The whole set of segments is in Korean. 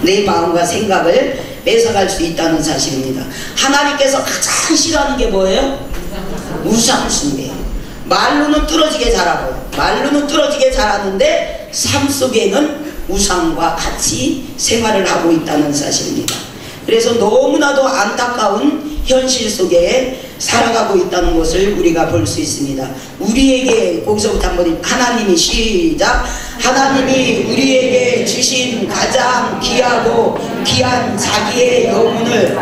내 마음과 생각을 뺏어갈 수 있다는 사실입니다. 하나님께서 가장 싫어하는 게 뭐예요? 우상숭배. 말로는 뚫어지게 잘하고 말로는 뚫어지게 잘하는데 삶 속에는 우상과 같이 생활을 하고 있다는 사실입니다. 그래서 너무나도 안타까운 현실 속에 살아가고 있다는 것을 우리가 볼 수 있습니다. 우리에게 거기서부터 한번 하나님이 시작. 하나님이 우리에게 주신 가장 귀하고 귀한 자기의 영혼을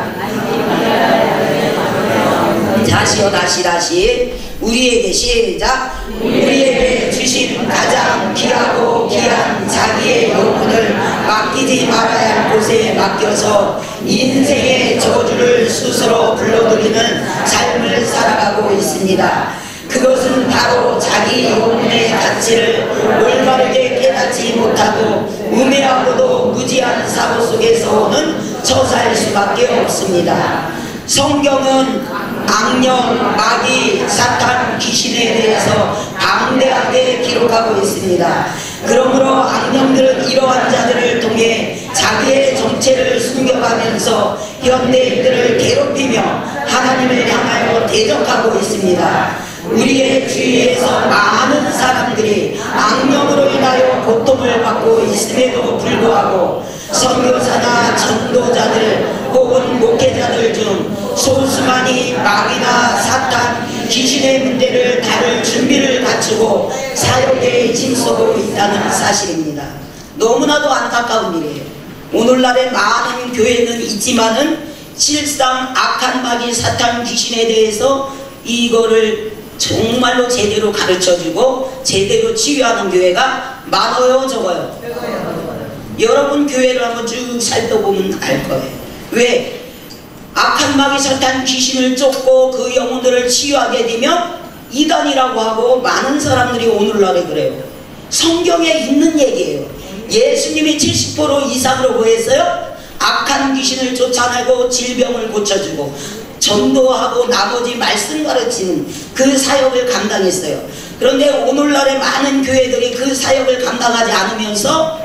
다시 우리에게 시작. 우리에게 주신 가장 귀하고 귀한 자기의 영혼을 맡기지 말아야 할 곳에 맡겨서 인생의 저주를 스스로 불러들이는 삶을 살아가고 있습니다. 그것은 바로 자기 영혼의 가치를 올바르게 깨닫지 못하고 우매하고도 무지한 사고 속에서 오는 처사일 수밖에 없습니다. 성경은 악령, 마귀, 사탄, 귀신에 대해서 방대하게 기록하고 있습니다. 그러므로 악령들은 이러한 자들을 통해 자기의 정체를 숨겨가면서 현대인들을 괴롭히며 하나님을 향하여 대적하고 있습니다. 우리의 주위에서 많은 사람들이 악령으로 인하여 고통을 받고 있음에도 불구하고 선교사나 전도자들 혹은 목회자들 중 소수만이 마귀나 사탄, 귀신의 문제를 다룰 준비를 갖추고 사역에 힘쓰고 있다는 사실입니다. 너무나도 안타까운 일이에요. 오늘날의 많은 교회는 있지만은 실상 악한 마귀, 사탄, 귀신에 대해서 이거를 정말로 제대로 가르쳐주고 제대로 치유하는 교회가 많아요, 적어요? 여러분 교회를 한번 쭉 살펴보면 알 거예요. 왜? 악한 마귀, 사탄, 귀신을 쫓고 그 영혼들을 치유하게 되면 이단이라고 하고 많은 사람들이 오늘날에 그래요. 성경에 있는 얘기예요. 예수님이 70% 이상으로 보였어요. 악한 귀신을 쫓아내고 질병을 고쳐주고 전도하고 나머지 말씀 가르치는 그 사역을 감당했어요. 그런데 오늘날의 많은 교회들이 그 사역을 감당하지 않으면서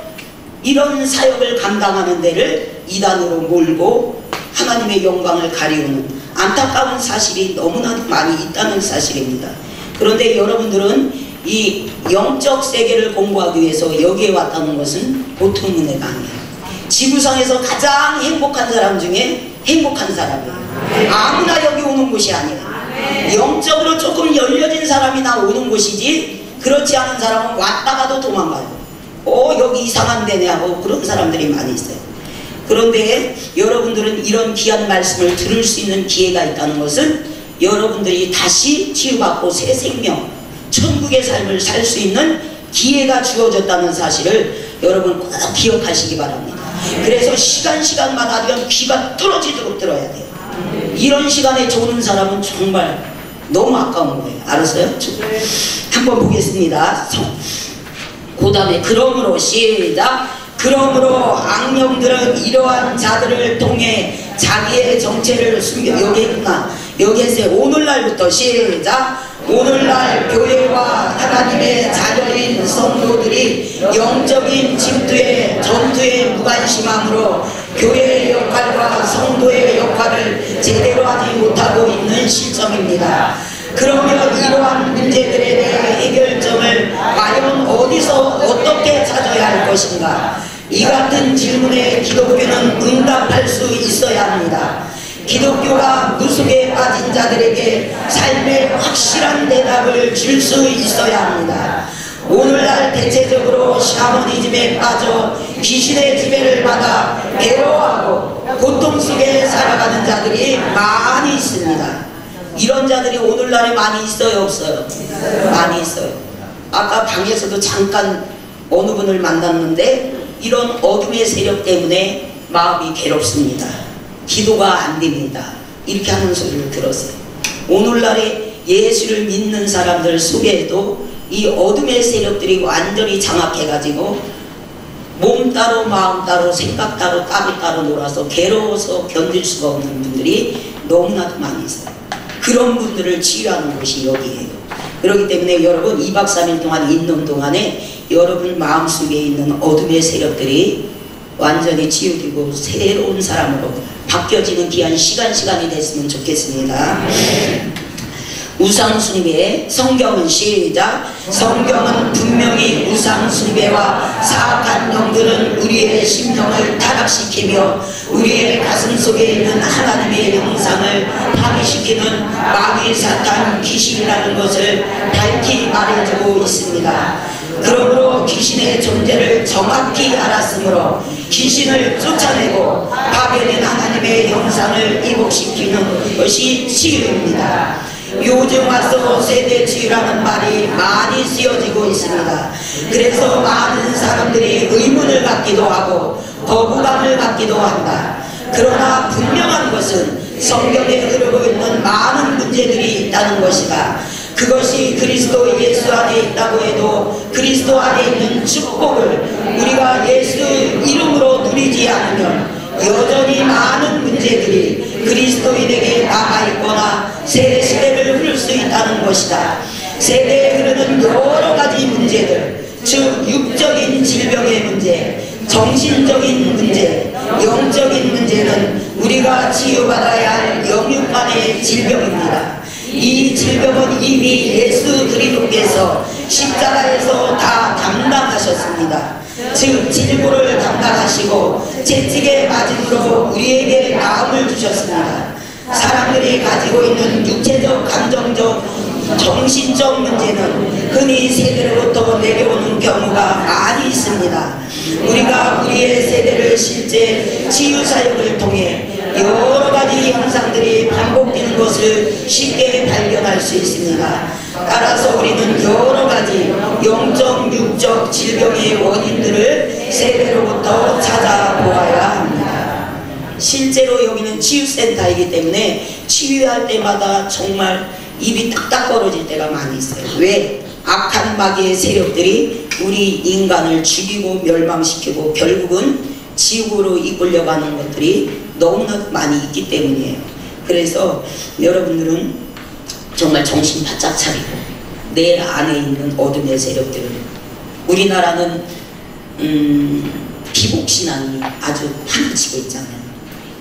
이런 사역을 감당하는 데를 이단으로 몰고 하나님의 영광을 가리우는 안타까운 사실이 너무나도 많이 있다는 사실입니다. 그런데 여러분들은 이 영적 세계를 공부하기 위해서 여기에 왔다는 것은 보통 은혜가 아니에요. 지구상에서 가장 행복한 사람 중에 행복한 사람이에요. 아무나 여기 오는 곳이 아니에요. 영적으로 조금 열려진 사람이나 오는 곳이지 그렇지 않은 사람은 왔다가도 도망가요. 여기 이상한 데네 하고 그런 사람들이 많이 있어요. 그런데 여러분들은 이런 귀한 말씀을 들을 수 있는 기회가 있다는 것은 여러분들이 다시 치유받고 새 생명, 천국의 삶을 살 수 있는 기회가 주어졌다는 사실을 여러분 꼭 기억하시기 바랍니다. 그래서 시간마다 그냥 귀가 뚫어지도록 들어야 돼요. 이런 시간에 좋은 사람은 정말 너무 아까운 거예요. 알았어요? 한번 보겠습니다. 그 다음에 그러므로 시작. 그러므로 악령들은 이러한 자들을 통해 자기의 정체를 숨겨. 여기 있구나. 여기에서 오늘날부터 시작. 오늘날 교회와 하나님의 자녀인 성도들이 영적인 침투에 전투에 무관심함으로 교회의 역할과 성도의 역할을 제대로 하지 못하고 있는 시점입니다. 그러면 이러한 문제들에 대한 해결점을 과연 어디서 어떻게 찾아야 할 것인가? 이 같은 질문에 기독교는 응답할 수 있어야 합니다. 기독교가 무속에 빠진 자들에게 삶의 확실한 대답을 줄 수 있어야 합니다. 오늘날 대체적으로 샤머니즘에 빠져 귀신의 지배를 받아 괴로워하고 고통 속에 살아가는 자들이 많이 있습니다. 이런 자들이 오늘날에 많이 있어요, 없어요? 많이 있어요. 아까 방에서도 잠깐 어느 분을 만났는데 이런 어둠의 세력 때문에 마음이 괴롭습니다. 기도가 안 됩니다. 이렇게 하는 소리를 들었어요. 오늘날에 예수를 믿는 사람들 속에도 이 어둠의 세력들이 완전히 장악해가지고 몸 따로 마음 따로 생각 따로 따로 놀아서 괴로워서 견딜 수가 없는 분들이 너무나도 많이 있어요. 그런 분들을 치유하는 곳이 여기예요. 그렇기 때문에 여러분 2박 3일 동안 있는 동안에 여러분 마음속에 있는 어둠의 세력들이 완전히 치유되고 새로운 사람으로 바뀌어지는 귀한 시간이 됐으면 좋겠습니다. 우상숭배, 성경은 시작. 성경은 분명히 우상숭배와 사악한 영들은 우리의 심령을 타락시키며 우리의 가슴 속에 있는 하나님의 형상을 파괴시키는 마귀 사탄 귀신이라는 것을 밝히 말해주고 있습니다. 그러므로 귀신의 존재를 정확히 알았으므로 귀신을 쫓아내고 파괴된 하나님의 형상을 이복시키는 것이 치유입니다. 요즘 와서 세대치유라는 말이 많이 쓰여지고 있습니다. 그래서 많은 사람들이 의문을 갖기도 하고 거부감을 갖기도 한다. 그러나 분명한 것은 성경에 흐르고 있는 많은 문제들이 있다는 것이다. 그것이 그리스도 예수 안에 있다고 해도 그리스도 안에 있는 축복을 우리가 예수 이름으로 누리지 않으면 여전히 많은 문제들이 그리스도인에게 남아있거나 세대를 흐를 수 있다는 것이다. 세대에 흐르는 여러 가지 문제들, 즉 육적인 질병의 문제, 정신적인 문제, 영적인 문제는 우리가 치유받아야 할 영육간의 질병입니다. 이 질병은 이미 예수 그리스도께서 십자가에서 다 담당하셨습니다. 즉 질고를 담당하시고 채찍에 맞음으로 우리에게 나음을 주셨습니다. 사람들이 가지고 있는 육체적, 감정적, 정신적 문제는 흔히 세대로부터 내려오는 경우가 많이 있습니다. 우리가 우리의 세대를 실제 치유사역을 통해 여러 가지 현상들이 반복되는 것을 쉽게 발견할 수 있습니다. 따라서 우리는 여러 가지 영적, 육적 질병의 원인들을 세대로부터 찾아보아야 합니다. 실제로 여기는 치유센터이기 때문에 치유할 때마다 정말 입이 딱딱 벌어질 때가 많이 있어요. 왜? 악한 마귀의 세력들이 우리 인간을 죽이고 멸망시키고 결국은 지옥으로 이끌려가는 것들이 너무나 많이 있기 때문이에요. 그래서 여러분들은 정말 정신 바짝 차리고 내 안에 있는 어둠의 세력들을, 우리나라는 기복신앙이 아주 판치고 있잖아요.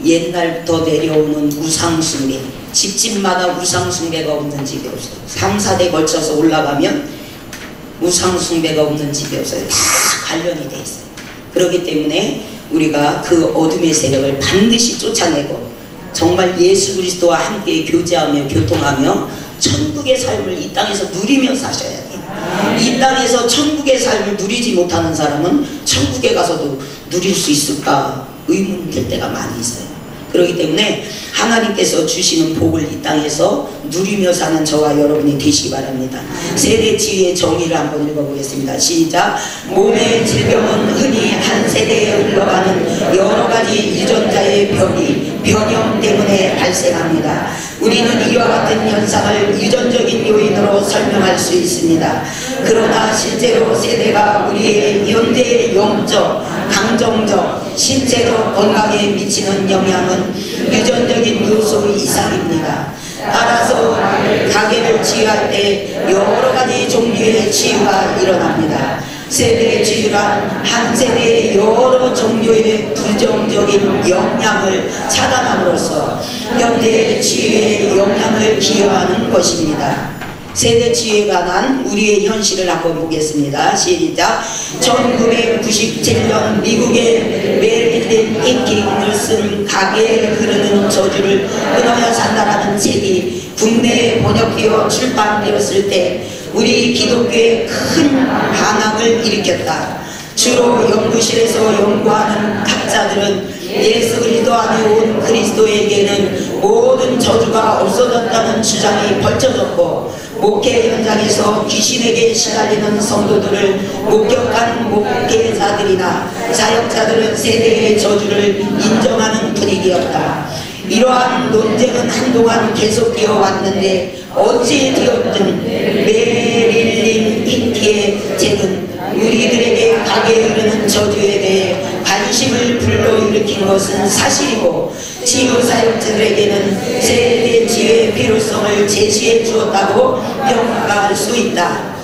옛날부터 내려오는 우상숭배, 집집마다 우상숭배가 없는 집이 없어요. 3, 4대 걸쳐서 올라가면 우상숭배가 없는 집이 없어요. 다 관련이 돼 있어요. 그렇기 때문에 우리가 그 어둠의 세력을 반드시 쫓아내고 정말 예수 그리스도와 함께 교제하며 교통하며 천국의 삶을 이 땅에서 누리며 사셔야 돼요. 이 땅에서 천국의 삶을 누리지 못하는 사람은 천국에 가서도 누릴 수 있을까 의문될 때가 많이 있어요. 그렇기 때문에 하나님께서 주시는 복을 이 땅에서 누리며 사는 저와 여러분이 되시기 바랍니다. 세대 치유의 정의를 한번 읽어보겠습니다. 시작. 몸의 질병은 흔히 한 세대에 흘러가는 여러 가지 유전자의 변형 때문에 발생합니다. 우리는 이와 같은 현상을 유전적인 요인으로 설명할 수 있습니다. 그러나 실제로 세대가 우리의 현재의 영적, 감정적, 신체적 건강에 미치는 영향은 유전적인 요소 이상입니다. 따라서 가게를 치유할 때 여러 가지 종류의 치유가 일어납니다. 세대 치유란 한 세대의 여러 종류의 부정적인 영향을 차단함으로써 현대의 치유에 영향을 기여하는 것입니다. 세대 치유에 관한 우리의 현실을 한번 보겠습니다. 시작. 1997년 미국의 메릴린 킹을 쓴 가게에 흐르는 저주를 끊어야 산다라는 책이 국내에 번역되어 출판되었을 때 우리 기독교에 큰 반항을 일으켰다. 주로 연구실에서 연구하는 학자들은 예수 그리스도 안에 온 그리스도에게는 모든 저주가 없어졌다는 주장이 벌쳐졌고, 목회 현장에서 귀신에게 시달리는 성도들을 목격한 목회자들이나 사역자들은 세대의 저주를 인정하는 분위기였다. 이러한 논쟁은 한동안 계속되어 왔는데 어찌 되었든 메릴린 킹의 책은 우리들에게 가게에 흐르는 저주에 대해 관심을 불러일으킨 것은 사실이고, 치유사역자들에게는 세대 치유의 필요성을 제시해 주었다고 평가할 수 있다.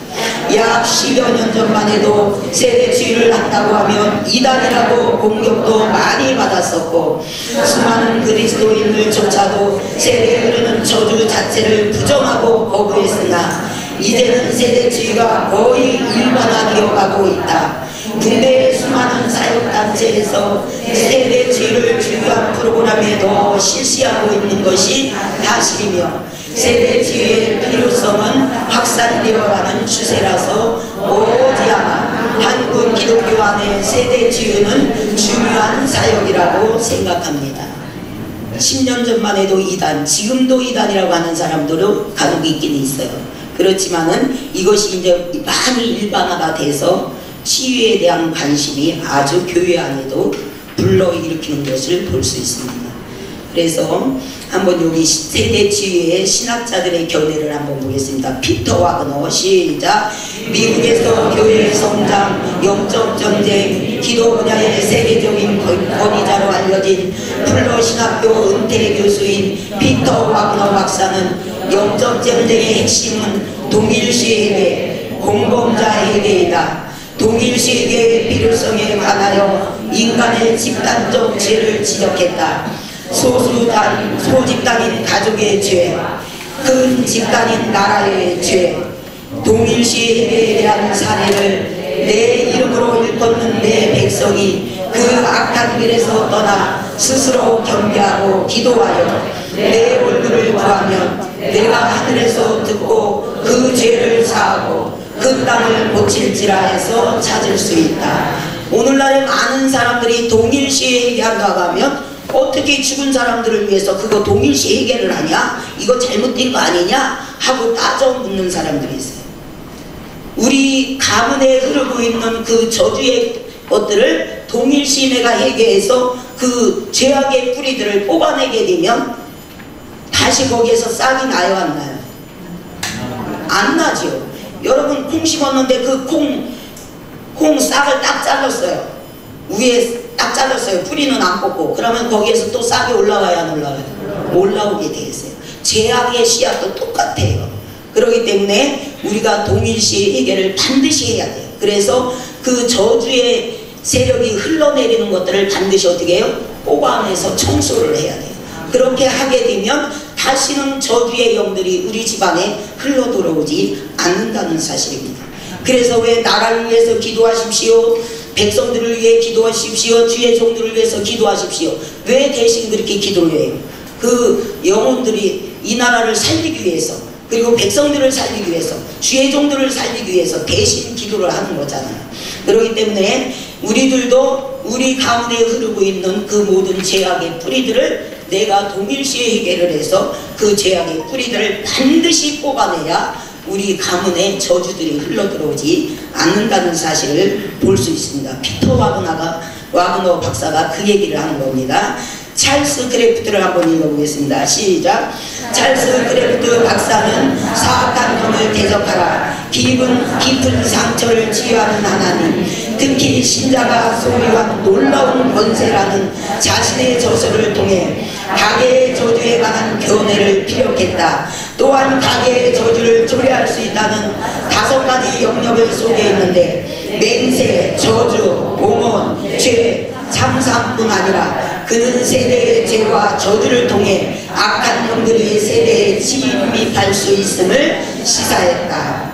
약 10여 년 전만 해도 세대주의를 한다고 하면 이단이라고 공격도 많이 받았었고, 수많은 그리스도인들조차도 세대에 흐르는 저주 자체를 부정하고 거부했으나 이제는 세대주의가 거의 일반화되어 가고 있다. 국내의 수많은 사역단체에서 세대주의를 주요한 프로그램에도 실시하고 있는 것이 사실이며, 세대주의의 필요성은 확산되어가는 추세라서 오지않아 한국 기독교 안의 세대주의는 중요한 사역이라고 생각합니다. 10년 전만 해도 이단, 지금도 이단이라고 하는 사람들도 간혹 있긴 있어요. 그렇지만은 이것이 이제 많이 일반화가 돼서 치유에 대한 관심이 아주 교회 안에도 불러일으키는 것을 볼 수 있습니다. 그래서 한번 여기 세대치유의 신학자들의 견해를 한번 보겠습니다. 피터 와그너, 시작. 미국에서 교회의 성장, 영적 전쟁, 기도 분야의 세계적인 권위자로 알려진 플러 신학교 은퇴 교수인 피터 와그너 박사는 영적 전쟁의 핵심은 동일시에게 공범자에게이다. 동일시에게의 필요성에 관하여 인간의 집단적 죄를 지적했다. 소집단인 가족의 죄, 큰 집단인 나라의 죄, 동일시에게에 대한 사례를 내 이름으로 일컫는 내 백성이 그 악한 길에서 떠나 스스로 경배하고 기도하여 내 얼굴을 구하면 내가 하늘에서 듣고 그 죄를 사하고 그 땅을 고칠지라 해서 찾을 수 있다. 오늘날에 많은 사람들이 동일시 얘기한다고 하면 어떻게 죽은 사람들을 위해서 그거 동일시 해결을 하냐? 이거 잘못된 거 아니냐? 하고 따져 묻는 사람들이 있어요. 우리 가문에 흐르고 있는 그 저주의 것들을 동일시 내가 해결해서 그 죄악의 뿌리들을 뽑아내게 되면 다시 거기에서 싹이 나요, 안 나요? 안 나죠. 여러분 콩 심었는데 그 콩 싹을 딱 잘랐어요. 위에 딱 잘랐어요. 뿌리는 안 뽑고. 그러면 거기에서 또 싹이 올라와야 안 올라와요? 올라오게 돼 있어요. 죄악의 씨앗도 똑같아요. 그렇기 때문에 우리가 동일시 해결을 반드시 해야 돼요. 그래서 그 저주의 세력이 흘러내리는 것들을 반드시 어떻게 해요? 뽑아내서 청소를 해야 돼요. 그렇게 하게 되면 다시는 저주의 영들이 우리 집안에 흘러 들어오지 않는다는 사실입니다. 그래서 왜 나라를 위해서 기도하십시오, 백성들을 위해 기도하십시오, 주의 종들을 위해서 기도하십시오, 왜 대신 그렇게 기도를 해요? 그 영혼들이 이 나라를 살리기 위해서, 그리고 백성들을 살리기 위해서, 주의 종들을 살리기 위해서 대신 기도를 하는 거잖아요. 그렇기 때문에 우리들도 우리 가문에 흐르고 있는 그 모든 죄악의 뿌리들을 내가 동일시에 해결을 해서 그 죄악의 뿌리들을 반드시 뽑아내야 우리 가문에 저주들이 흘러들어오지 않는다는 사실을 볼 수 있습니다. 피터 와그너 박사가 그 얘기를 하는 겁니다. 찰스 크래프트를 한번 읽어보겠습니다. 시작. 찰스 크래프트 박사는 사악한 영을 대적하라. 깊은 상처를 치유하는 하나님, 특히 신자가 소유한 놀라운 권세라는 자신의 저서를 통해 가계의 저주에 관한 견해를 피력했다. 또한 가계의 저주를 초래할 수 있다는 5가지 영역을 소개했는데, 맹세, 저주, 봉헌, 죄, 참상뿐 아니라 그는 세대의 죄와 저주를 통해 악한 영들이 세대에 침입할 수 있음을 시사했다.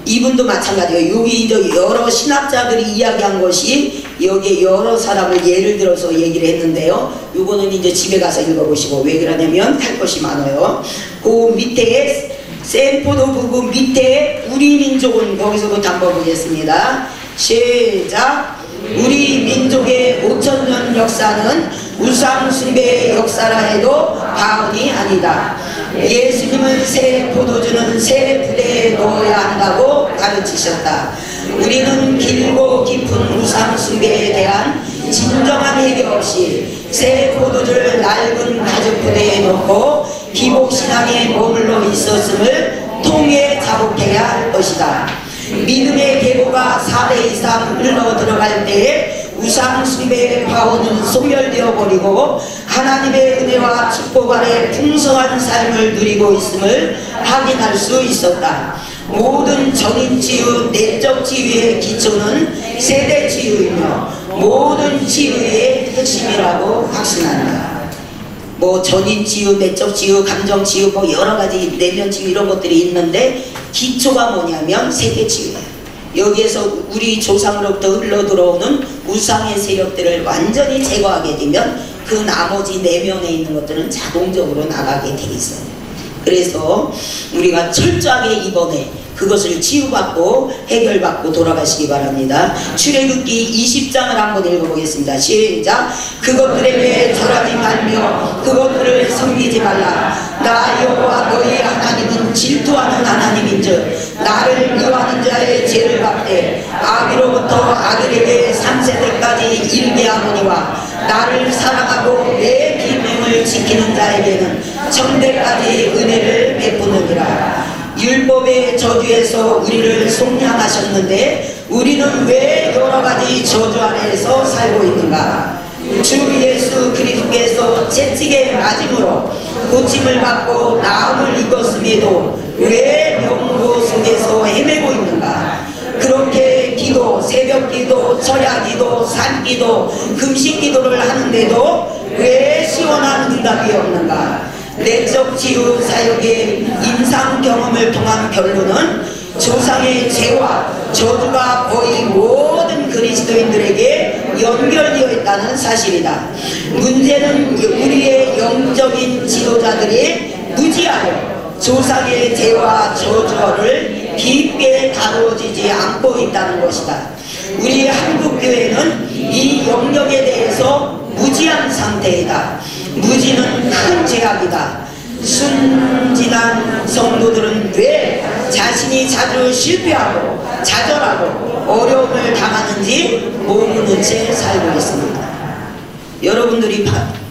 이분도 마찬가지예요. 여기 이제 여러 신학자들이 이야기한 것이 여기에 여러 사람을 예를 들어서 얘기를 했는데요. 요거는 이제 집에 가서 읽어보시고, 왜 그러냐면 할 것이 많아요. 그 밑에 샌포도 부부 밑에 우리 민족은 거기서부터 한번 보겠습니다. 시작. 우리 민족의 5000년 역사는 우상 숭배의 역사라 해도 과언이 아니다. 예수님은 새 포도주는 새 부대에 넣어야 한다고 가르치셨다. 우리는 길고 깊은 우상 숭배에 대한 진정한 해결 없이 새 포도주를 낡은 가죽 부대에 넣고 기복신앙에 머물러 있었음을 통해 자복해야 할 것이다. 믿음의 계보가 4대 이상 흘러 들어갈 때에 우상 숭배의 파워는 소멸되어 버리고 하나님의 은혜와 축복 아래 풍성한 삶을 누리고 있음을 확인할 수 있었다. 모든 전인치유 내적 치유의 기초는 세대치유이며 모든 치유의 핵심이라고 확신한다. 뭐 전인치유, 내적치유, 감정치유, 뭐 여러가지 내면치유 이런 것들이 있는데 기초가 뭐냐면 세대치유예요. 여기에서 우리 조상으로부터 흘러들어오는 우상의 세력들을 완전히 제거하게 되면 그 나머지 내면에 있는 것들은 자동적으로 나가게 돼 있어요. 그래서 우리가 철저하게 이번에 그것을 치유받고 해결받고 돌아가시기 바랍니다. 출애굽기 20장을 한번 읽어보겠습니다. 시작. 그것들에게 절하지 말며 그것들을 섬기지 말라. 나 여호와 너희 하나님은 질투하는 하나님인즉 나를 미워하는 자의 죄를 갚되 아비로부터 아들에게 3세대까지 이르게 하노니와 나를 사랑하고 내 계명을 지키는 자에게는 천대까지 은혜를 베푸느니라. 율법의 저주에서 우리를 속량하셨는데 우리는 왜 여러가지 저주 아래에서 살고 있는가? 주 예수 그리스도께서 채찍에 맞음으로 고침을 받고 나음을 입었음에도 왜 명고 속에서 헤매고 있는가? 그렇게 기도, 새벽기도, 철야기도, 산기도, 금식기도를 하는데도 왜 시원한 응답이 없는가? 내적 치유 사역의 임상 경험을 통한 결론은 조상의 죄와 저주가 거의 모든 그리스도인들에게 연결되어 있다는 사실이다. 문제는 우리의 영적인 지도자들이 무지하여 조상의 죄와 저주를 깊게 다루어지지 않고 있다는 것이다. 우리 한국교회는 이 영역에 대해서 무지한 상태이다. 무지는 큰 죄악이다. 순진한 성도들은 왜 자신이 자주 실패하고 좌절하고 어려움을 당하는지 모르는 채 살고 있습니다. 여러분들이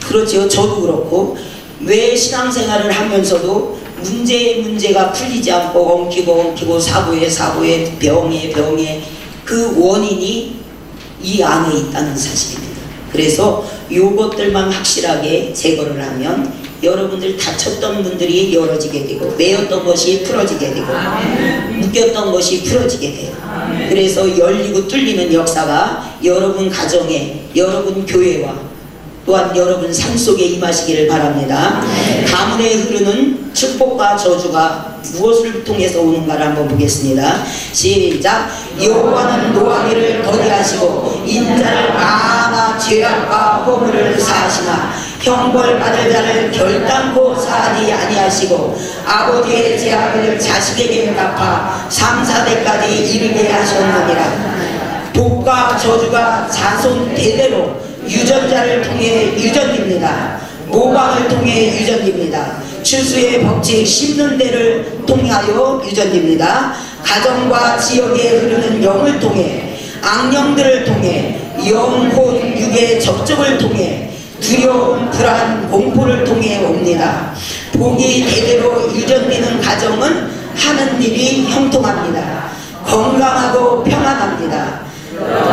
그렇죠. 저도 그렇고 왜 신앙생활을 하면서도 문제가 풀리지 않고 엉키고 사고에 병에 그 원인이 이 안에 있다는 사실입니다. 그래서 요것들만 확실하게 제거를 하면 여러분들 다쳤던 분들이 열어지게 되고 매였던 것이 풀어지게 되고 묶였던 것이 풀어지게 돼요. 그래서 열리고 뚫리는 역사가 여러분 가정에 여러분 교회와 또한 여러분 삶 속에 임하시기를 바랍니다. 가문에 흐르는 축복과 저주가 무엇을 통해서 오는가를 한번 보겠습니다. 시작. 여호와는 노하기를 더디하시고 인자를 많아 죄악과 허물을 사하시나 형벌받을 자를 결단코 사하지 아니하시고 아버지의 죄악을 자식에게 갚아 3, 4대까지 이르게 하셨느니라. 복과 저주가 자손 대대로 유전자를 통해 유전됩니다. 모방을 통해 유전됩니다. 추수의 법칙 심는 데를 통하여 유전됩니다. 가정과 지역에 흐르는 영을 통해 악령들을 통해 영혼 육의 접촉을 통해 두려움, 불안, 공포를 통해 옵니다. 복이 대대로 유전되는 가정은 하는 일이 형통합니다. 건강하고 평안합니다.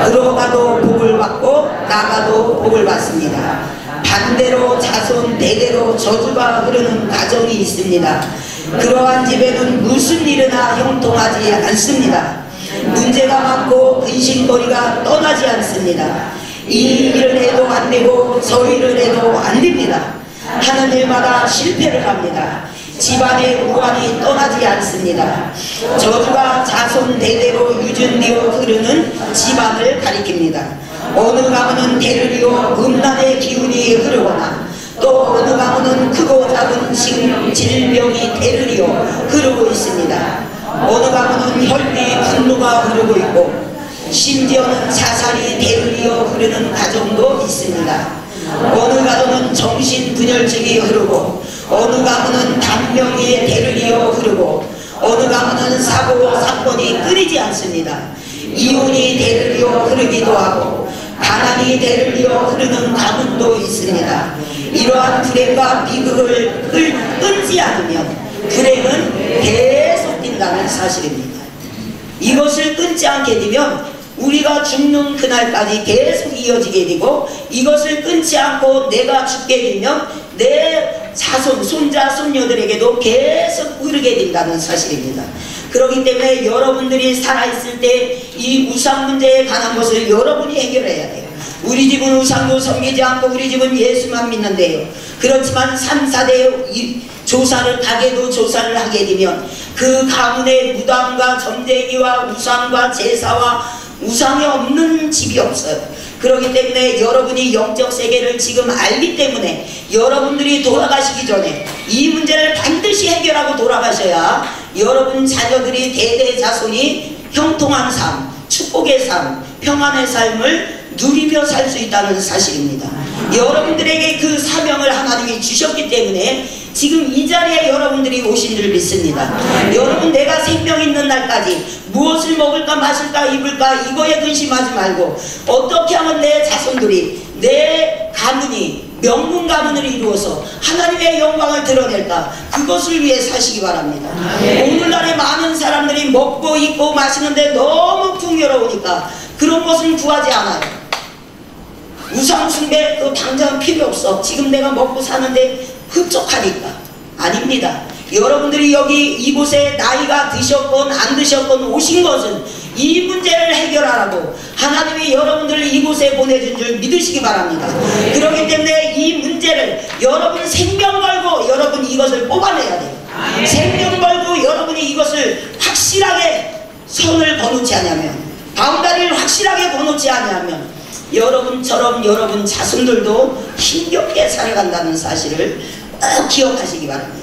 들어가도 복을 받고 나가도 복을 받습니다. 반대로 자손 대대로 저주가 흐르는 가정이 있습니다. 그러한 집에는 무슨 일이나 형통하지 않습니다. 문제가 많고 근심거리가 떠나지 않습니다. 이 일을 해도 안 되고 저 일을 해도 안 됩니다. 하는 일마다 실패를 합니다. 집안의 우환이 떠나지 않습니다. 저주가 자손 대대로 유전되어 흐르는 집안을 가리킵니다. 어느 가문은 대를 음란의 기운이 흐르거나 또 어느 가문은 크고 작은 질병이 대를 흐르고 있습니다. 어느 가문은 혈기 분노가 흐르고 있고 심지어는 자살이 대를 흐르는 가정도 있습니다. 어느 가정은 정신분열증이 흐르고 어느 가문은 단명의 대를 흐르고 어느 가문은 사고 사건이 끊이지 않습니다. 이혼이 대를 흐르기도 하고 가난이 대를 흐르는 가문도 있습니다. 이러한 불행과 비극을 끊지 않으면 불행은 계속 뛴다는 사실입니다. 이것을 끊지 않게 되면 우리가 죽는 그날까지 계속 이어지게 되고 이것을 끊지 않고 내가 죽게 되면 내 자손, 손자, 손녀들에게도 계속 흐르게 된다는 사실입니다. 그렇기 때문에 여러분들이 살아있을 때 이 우상 문제에 관한 것을 여러분이 해결해야 돼요. 우리 집은 우상도 섬기지 않고 우리 집은 예수만 믿는데요. 그렇지만 3, 4대 조사를 가게도 조사를 하게 되면 그 가문의 무당과 점쟁이와 우상과 제사와 우상이 없는 집이 없어요. 그렇기 때문에 여러분이 영적 세계를 지금 알기 때문에 여러분들이 돌아가시기 전에 이 문제를 반드시 해결하고 돌아가셔야 여러분 자녀들이 대대자손이 형통한 삶, 축복의 삶, 평안의 삶을 누리며 살 수 있다는 사실입니다. 여러분들에게 그 사명을 하나님이 주셨기 때문에 지금 이 자리에 여러분들이 오신 줄 믿습니다. 여러분, 내가 생명 있는 날까지 무엇을 먹을까 마실까 입을까 이거에 근심하지 말고 어떻게 하면 내 자손들이 내 가문이 명문 가문을 이루어서 하나님의 영광을 드러낼까, 그것을 위해 사시기 바랍니다. 오늘날에 많은 사람들이 먹고 입고 마시는데 너무 풍요로우니까 그런 것은 구하지 않아요. 우상 숭배도 당장 필요 없어. 지금 내가 먹고 사는데 흡족하니까. 아닙니다. 여러분들이 여기 이곳에 나이가 드셨건 안 드셨건 오신 것은 이 문제를 해결하라고 하나님이 여러분들을 이곳에 보내준 줄 믿으시기 바랍니다. 그렇기 때문에 이 문제를 여러분 생명 걸고 여러분 이것을 뽑아내야 돼요. 생명 걸고 여러분이 이것을 확실하게 선을 거놓지 않으면, 바운다리를 확실하게 거놓지 않으면 여러분처럼 여러분 자손들도 힘겹게 살아간다는 사실을 꼭 기억하시기 바랍니다.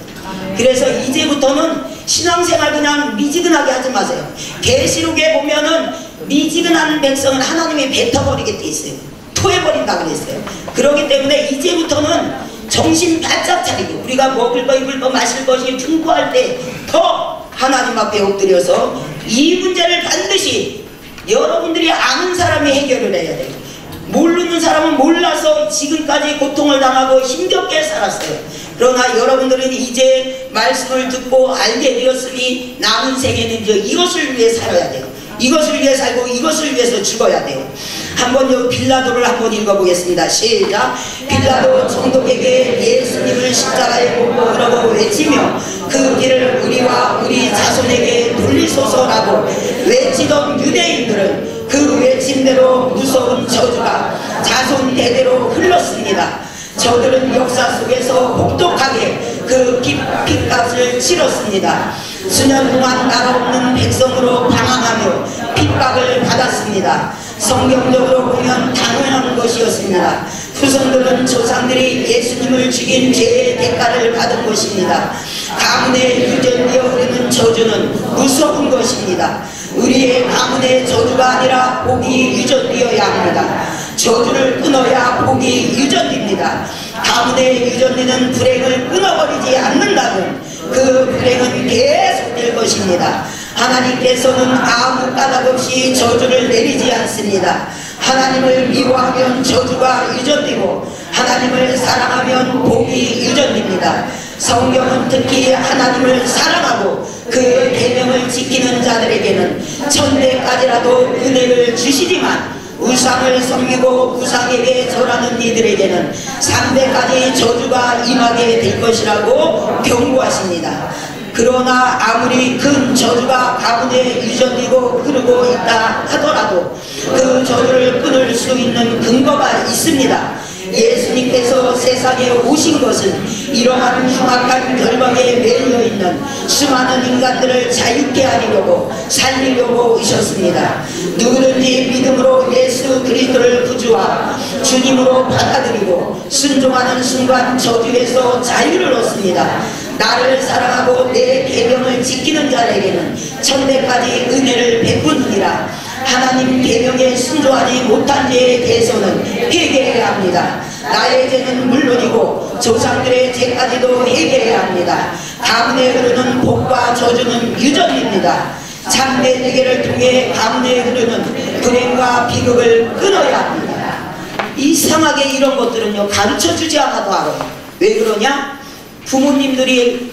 그래서 이제부터는 신앙생활 그냥 미지근하게 하지 마세요. 계시록에 보면은 미지근한 백성은 하나님이 뱉어버리게 돼 있어요. 토해버린다 그랬어요. 그렇기 때문에 이제부터는 정신 바짝 차리고 우리가 먹을 거 입을 거 마실 것이 풍부할 때 더 하나님 앞에 엎드려서 이 문제를 반드시 여러분들이 아는 사람이 해결을 해야 돼요. 모르는 사람은 몰라서 지금까지 고통을 당하고 힘겹게 살았어요. 그러나 여러분들은 이제 말씀을 듣고 알게 되었으니 남은 생에는 이것을 위해 살아야 돼요. 이것을 위해 살고 이것을 위해서 죽어야 돼요. 한번 요 빌라도를 한번 읽어보겠습니다. 시작. 빌라도 총독에게 예수님을 십자가에 못 박으라고 외치며 그 길을 우리와 우리 자손에게 돌리소서라고 외치던 유대인들은 그 외침대로 무서운 저주가 자손 대대로 흘렀습니다. 저들은 역사 속에서 혹독하게 그 핏값을 치렀습니다. 수년 동안 나라 없는 백성으로 방황하며 핍박을 받았습니다. 성경적으로 보면 당연한 것이었습니다. 후손들은 조상들이 예수님을 죽인 죄의 대가를 받은 것입니다. 가문에 유전되어 흐르는 저주는 무서운 것입니다. 우리의 가문의 저주가 아니라 복이 유전되어야 합니다. 저주를 끊어야 복이 유전됩니다. 가문의 유전되는 불행을 끊어버리지 않는다면 그 불행은 계속될 것입니다. 하나님께서는 아무 까닭 없이 저주를 내리지 않습니다. 하나님을 미워하면 저주가 유전되고 하나님을 사랑하면 복이 유전됩니다. 성경은 특히 하나님을 사랑하고 그 계명을 지키는 자들에게는 천대까지라도 은혜를 주시지만 우상을 섬기고 우상에게 절하는 이들에게는 3대까지 저주가 임하게 될 것이라고 경고하십니다. 그러나 아무리 큰 저주가 가문에 유전되고 흐르고 있다 하더라도 그 저주를 끊을 수 있는 근거가 있습니다. 예수님께서 세상에 오신 것은 이러한 흉악한 결박에 매여있는 수많은 인간들을 자유케 하려고 살리려고 오셨습니다. 누구든지 믿음으로 예수 그리스도를 구주와 주님으로 받아들이고 순종하는 순간 저주에서 자유를 얻습니다. 나를 사랑하고 내 계명을 지키는 자에게는 천대까지 은혜를 베푸느니라. 하나님 계명에 순종하지 못한 죄에 대해서는 회개해야 합니다. 나의 죄는 물론이고 조상들의 죄까지도 회개해야 합니다. 가문에 흐르는 복과 저주는 유전입니다. 참된 회개를 통해 가문에 흐르는 불행과 비극을 끊어야 합니다. 이상하게 이런 것들은요 가르쳐주지 않아도 알아요. 왜 그러냐? 부모님들이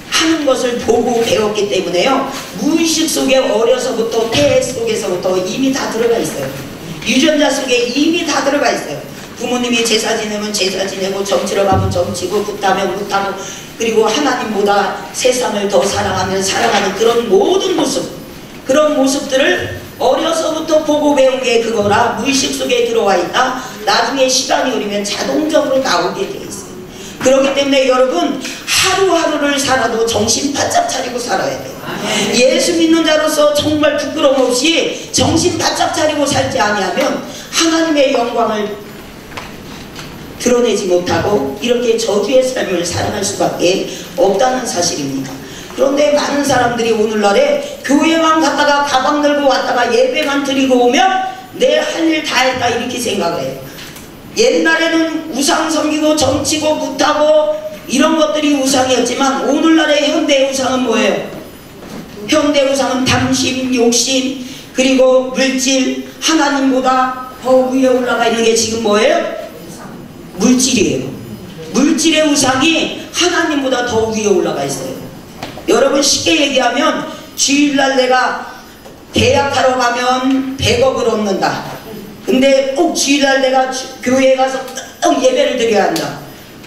하는 것을 보고 배웠기 때문에요. 무의식 속에 어려서부터 태 속에서부터 이미 다 들어가 있어요. 유전자 속에 이미 다 들어가 있어요. 부모님이 제사 지내면 제사 지내고 점치러 가면 점치고 굿하면 굿하고 그리고 하나님보다 세상을 더 사랑하는 그런 모든 모습, 그런 모습들을 어려서부터 보고 배운 게 그거라 무의식 속에 들어와 있다. 나중에 시간이 흐르면 자동적으로 나오게 돼 있어요. 그렇기 때문에 여러분 하루하루를 살아도 정신 바짝 차리고 살아야 돼요. 예수 믿는 자로서 정말 부끄러움 없이 정신 바짝 차리고 살지 아니하면 하나님의 영광을 드러내지 못하고 이렇게 저주의 삶을 살아갈 수밖에 없다는 사실입니다. 그런데 많은 사람들이 오늘날에 교회만 갔다가 가방 들고 왔다가 예배만 드리고 오면 내 할 일 다 했다 이렇게 생각을 해요. 옛날에는 우상 섬기고 정치고 굿하고 이런 것들이 우상이었지만 오늘날의 현대 우상은 뭐예요? 현대 우상은 탐심, 욕심, 그리고 물질, 하나님보다 더 위에 올라가 있는 게 지금 뭐예요? 물질이에요. 물질의 우상이 하나님보다 더 위에 올라가 있어요. 여러분 쉽게 얘기하면 주일날 내가 대학하러 가면 100억을 얻는다. 근데 꼭 주일날 내가 교회에 가서 꼭 예배를 드려야 한다.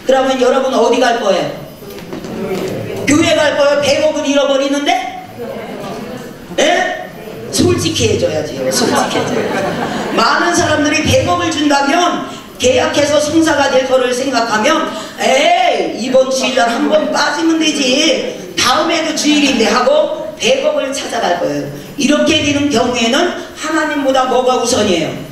그러면 여러분 어디 갈 거예요? 교회 갈 거예요? 100억을 잃어버리는데? 예? 솔직히 해줘야지요. 솔직히 해줘요. 많은 사람들이 100억을 준다면 계약해서 성사가 될 거를 생각하면 에이 이번 주일날 한 번 빠지면 되지 다음에도 주일인데 하고 100억을 찾아갈 거예요. 이렇게 되는 경우에는 하나님보다 뭐가 우선이에요?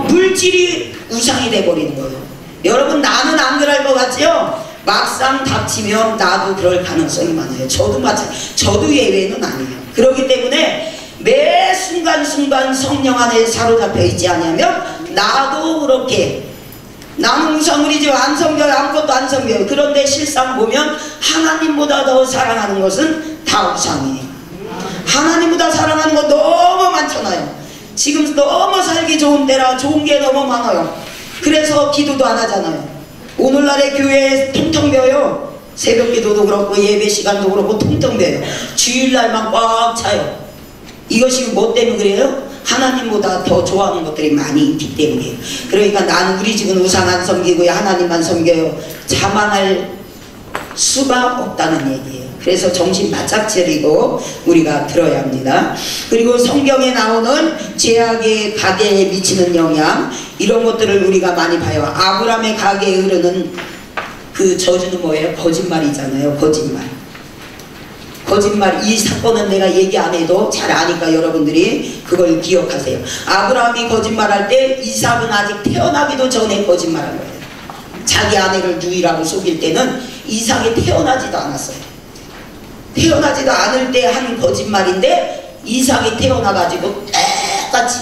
물질이 우상이 돼버리는 거예요. 여러분 나는 안 그럴 것 같지요? 막상 닥치면 나도 그럴 가능성이 많아요. 저도 마찬가지. 저도 예외는 아니에요. 그렇기 때문에 매 순간순간 성령 안에 사로잡혀 있지 않으면 나도 그렇게 나는 우상물이지 안 섬겨요. 아무것도 안 섬겨요. 그런데 실상 보면 하나님보다 더 사랑하는 것은 다 우상이에요. 하나님보다 사랑하는 거 너무 많잖아요. 지금 너무 살기 좋은 때라 좋은 게 너무 많아요. 그래서 기도도 안 하잖아요. 오늘날의 교회에 텅텅 비어요. 새벽 기도도 그렇고 예배 시간도 그렇고 텅텅 비어요. 주일날만 꽉 차요. 이것이 뭐 때문에 그래요? 하나님보다 더 좋아하는 것들이 많이 있기 때문이에요. 그러니까 나는 우리 집은 우상 안 섬기고요. 하나님만 섬겨요. 자만할 수가 없다는 얘기예요. 그래서 정신 바짝 차리고 우리가 들어야 합니다. 그리고 성경에 나오는 죄악의 가게에 미치는 영향 이런 것들을 우리가 많이 봐요. 아브라함의 가게에 흐르는 그 저주는 뭐예요? 거짓말이잖아요. 거짓말. 이 사건은 내가 얘기 안 해도 잘 아니까 여러분들이 그걸 기억하세요. 아브라함이 거짓말할 때 이삭은 아직 태어나기도 전에 거짓말한 거예요. 자기 아내를 누이라고 속일 때는 이삭이 태어나지도 않았어요. 태어나지도 않을 때 한 거짓말인데 이삭이 태어나가지고 똑같이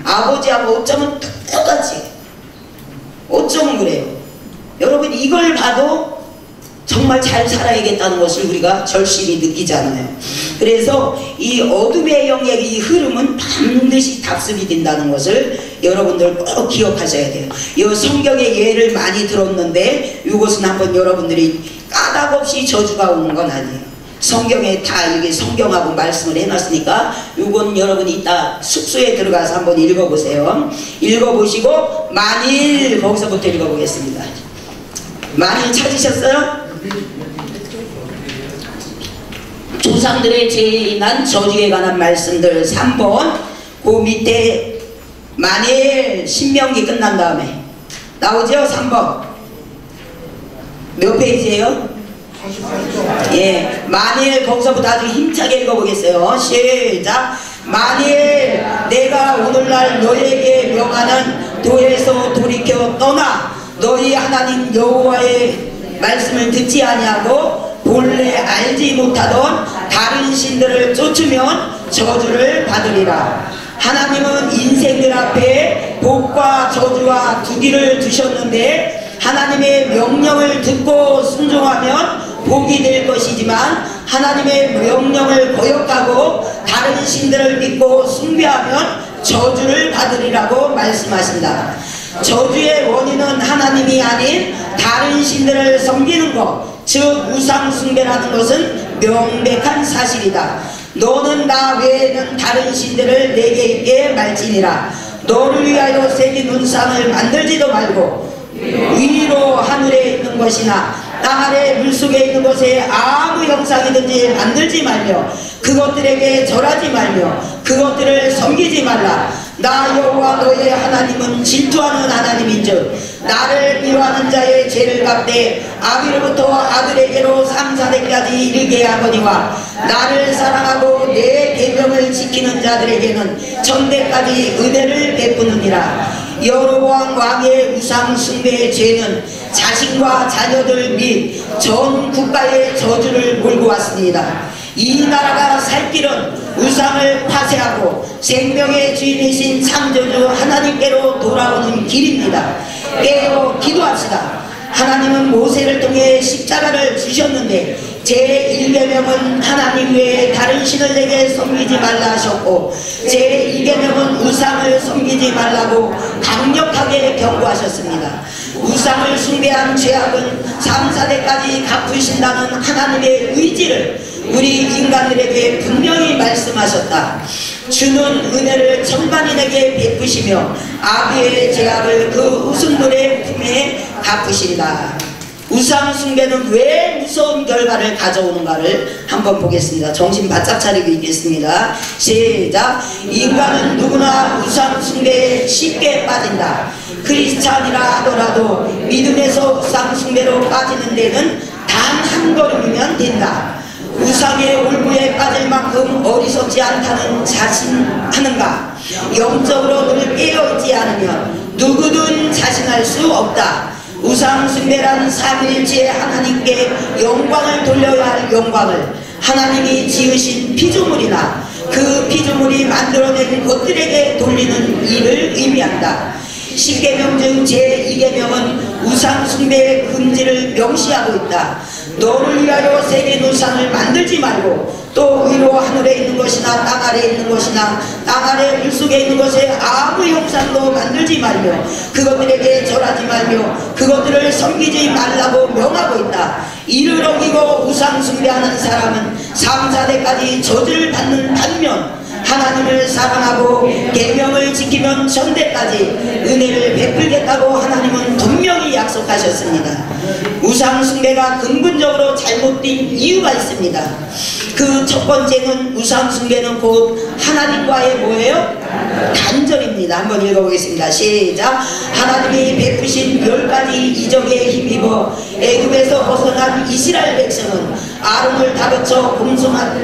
아버지하고 어쩌면 똑같이 어쩌면 그래요. 여러분 이걸 봐도 정말 잘 살아야겠다는 것을 우리가 절실히 느끼잖아요. 그래서 이 어둠의 영역의 이 흐름은 반드시 답습이 된다는 것을 여러분들 꼭 기억하셔야 돼요. 이 성경의 예를 많이 들었는데 이것은 한번 여러분들이 까닭없이 저주가 오는 건 아니에요. 성경에 다 이게 성경하고 말씀을 해놨으니까 이건 여러분이 이따 숙소에 들어가서 한번 읽어보세요. 읽어보시고 만일 거기서부터 읽어보겠습니다. 만일 찾으셨어요? 조상들의 죄에 인한 저주에 관한 말씀들 3번 그 밑에 만일 신명기 끝난 다음에 나오죠? 3번 몇 페이지예요? 예, 만일 거기서부터 아주 힘차게 읽어보겠어요. 시작. 만일 내가 오늘날 너에게 명하는 도에서 돌이켜 떠나 너희 하나님 여호와의 말씀을 듣지 아니하고 본래 알지 못하던 다른 신들을 쫓으면 저주를 받으리라. 하나님은 인생들 앞에 복과 저주와 두 길을 두셨는데 하나님의 명령을 듣고 순종하면 복이 될 것이지만 하나님의 명령을 거역하고 다른 신들을 믿고 숭배하면 저주를 받으리라고 말씀하신다. 저주의 원인은 하나님이 아닌 다른 신들을 섬기는 것, 즉 우상 숭배라는 것은 명백한 사실이다. 너는 나 외에는 다른 신들을 내게 있게 말지니라. 너를 위하여 새긴 운상을 만들지도 말고 위로 하늘에 있는 것이나 땅 아래 물속에 있는 곳에 아무 형상이든지 만들지 말며 그것들에게 절하지 말며 그것들을 섬기지 말라. 나 여호와 너의 하나님은 질투하는 하나님인즉 나를 미워하는 자의 죄를 갚되 아비로부터 아들에게로 3,4대까지 이르게 하거니와 나를 사랑하고 내 계명을 지키는 자들에게는 천대까지 은혜를 베푸느니라. 여로보암 왕의 우상 숭배의 죄는 자신과 자녀들 및 전 국가의 저주를 몰고 왔습니다. 이 나라가 살 길은 우상을 파쇄하고 생명의 주인이신 창조주 하나님께로 돌아오는 길입니다. 깨어 기도합시다. 하나님은 모세를 통해 십자가를 주셨는데 제1계명은 하나님 외에 다른 신을 내게 섬기지 말라 하셨고 제2계명은 우상을 섬기지 말라고 강력하게 경고하셨습니다. 우상을 숭배한 죄악은 3,4대까지 갚으신다는 하나님의 의지를 우리 인간들에게 분명히 말씀하셨다. 주는 은혜를 천만인에게 베푸시며 아비의 죄악을 그 우순돌의 품에 갚으시리다. 우상 숭배는 왜 무서운 결과를 가져오는가를 한번 보겠습니다. 정신 바짝 차리고 있겠습니다. 시작. 인간은 누구나 우상 숭배에 쉽게 빠진다. 크리스찬이라 하더라도 믿음에서 우상 숭배로 빠지는 데는 단 한 걸음이면 된다. 우상의 올무에 빠질 만큼 어리석지 않다는 자신하는가? 영적으로 늘 깨어있지 않으면 누구든 자신할 수 없다. 우상 숭배란 삼위일체의 하나님께 영광을 돌려야 할 영광을 하나님이 지으신 피조물이나 그 피조물이 만들어낸 것들에게 돌리는 일을 의미한다. 10계명 중 제2계명은 우상 숭배의 금지를 명시하고 있다. 너를 위하여 새긴 우상을 만들지 말고 또 위로 하늘에 있는 것이나 땅 아래에 있는 것이나 땅 아래 물속에 있는 것에 아무 형상도 만들지 말며 그것들에게 절하지 말며 그것들을 섬기지 말라고 명하고 있다. 이를 어기고 우상 숭배하는 사람은 3,4대까지 저주를 받는 반면 하나님을 사랑하고 계명을 지키면 천대까지 은혜를 베풀겠다고 하나님은 분명히 약속하셨습니다. 우상 숭배가 근본적으로 잘못된 이유가 있습니다. 그 첫 번째는 우상 숭배는 곧 하나님과의 뭐예요? 단절입니다. 한번 읽어보겠습니다. 시작. 하나님이 베푸신 10가지 이적에 힘입어 애굽에서 벗어난 이스라엘 백성은 아론을 다그쳐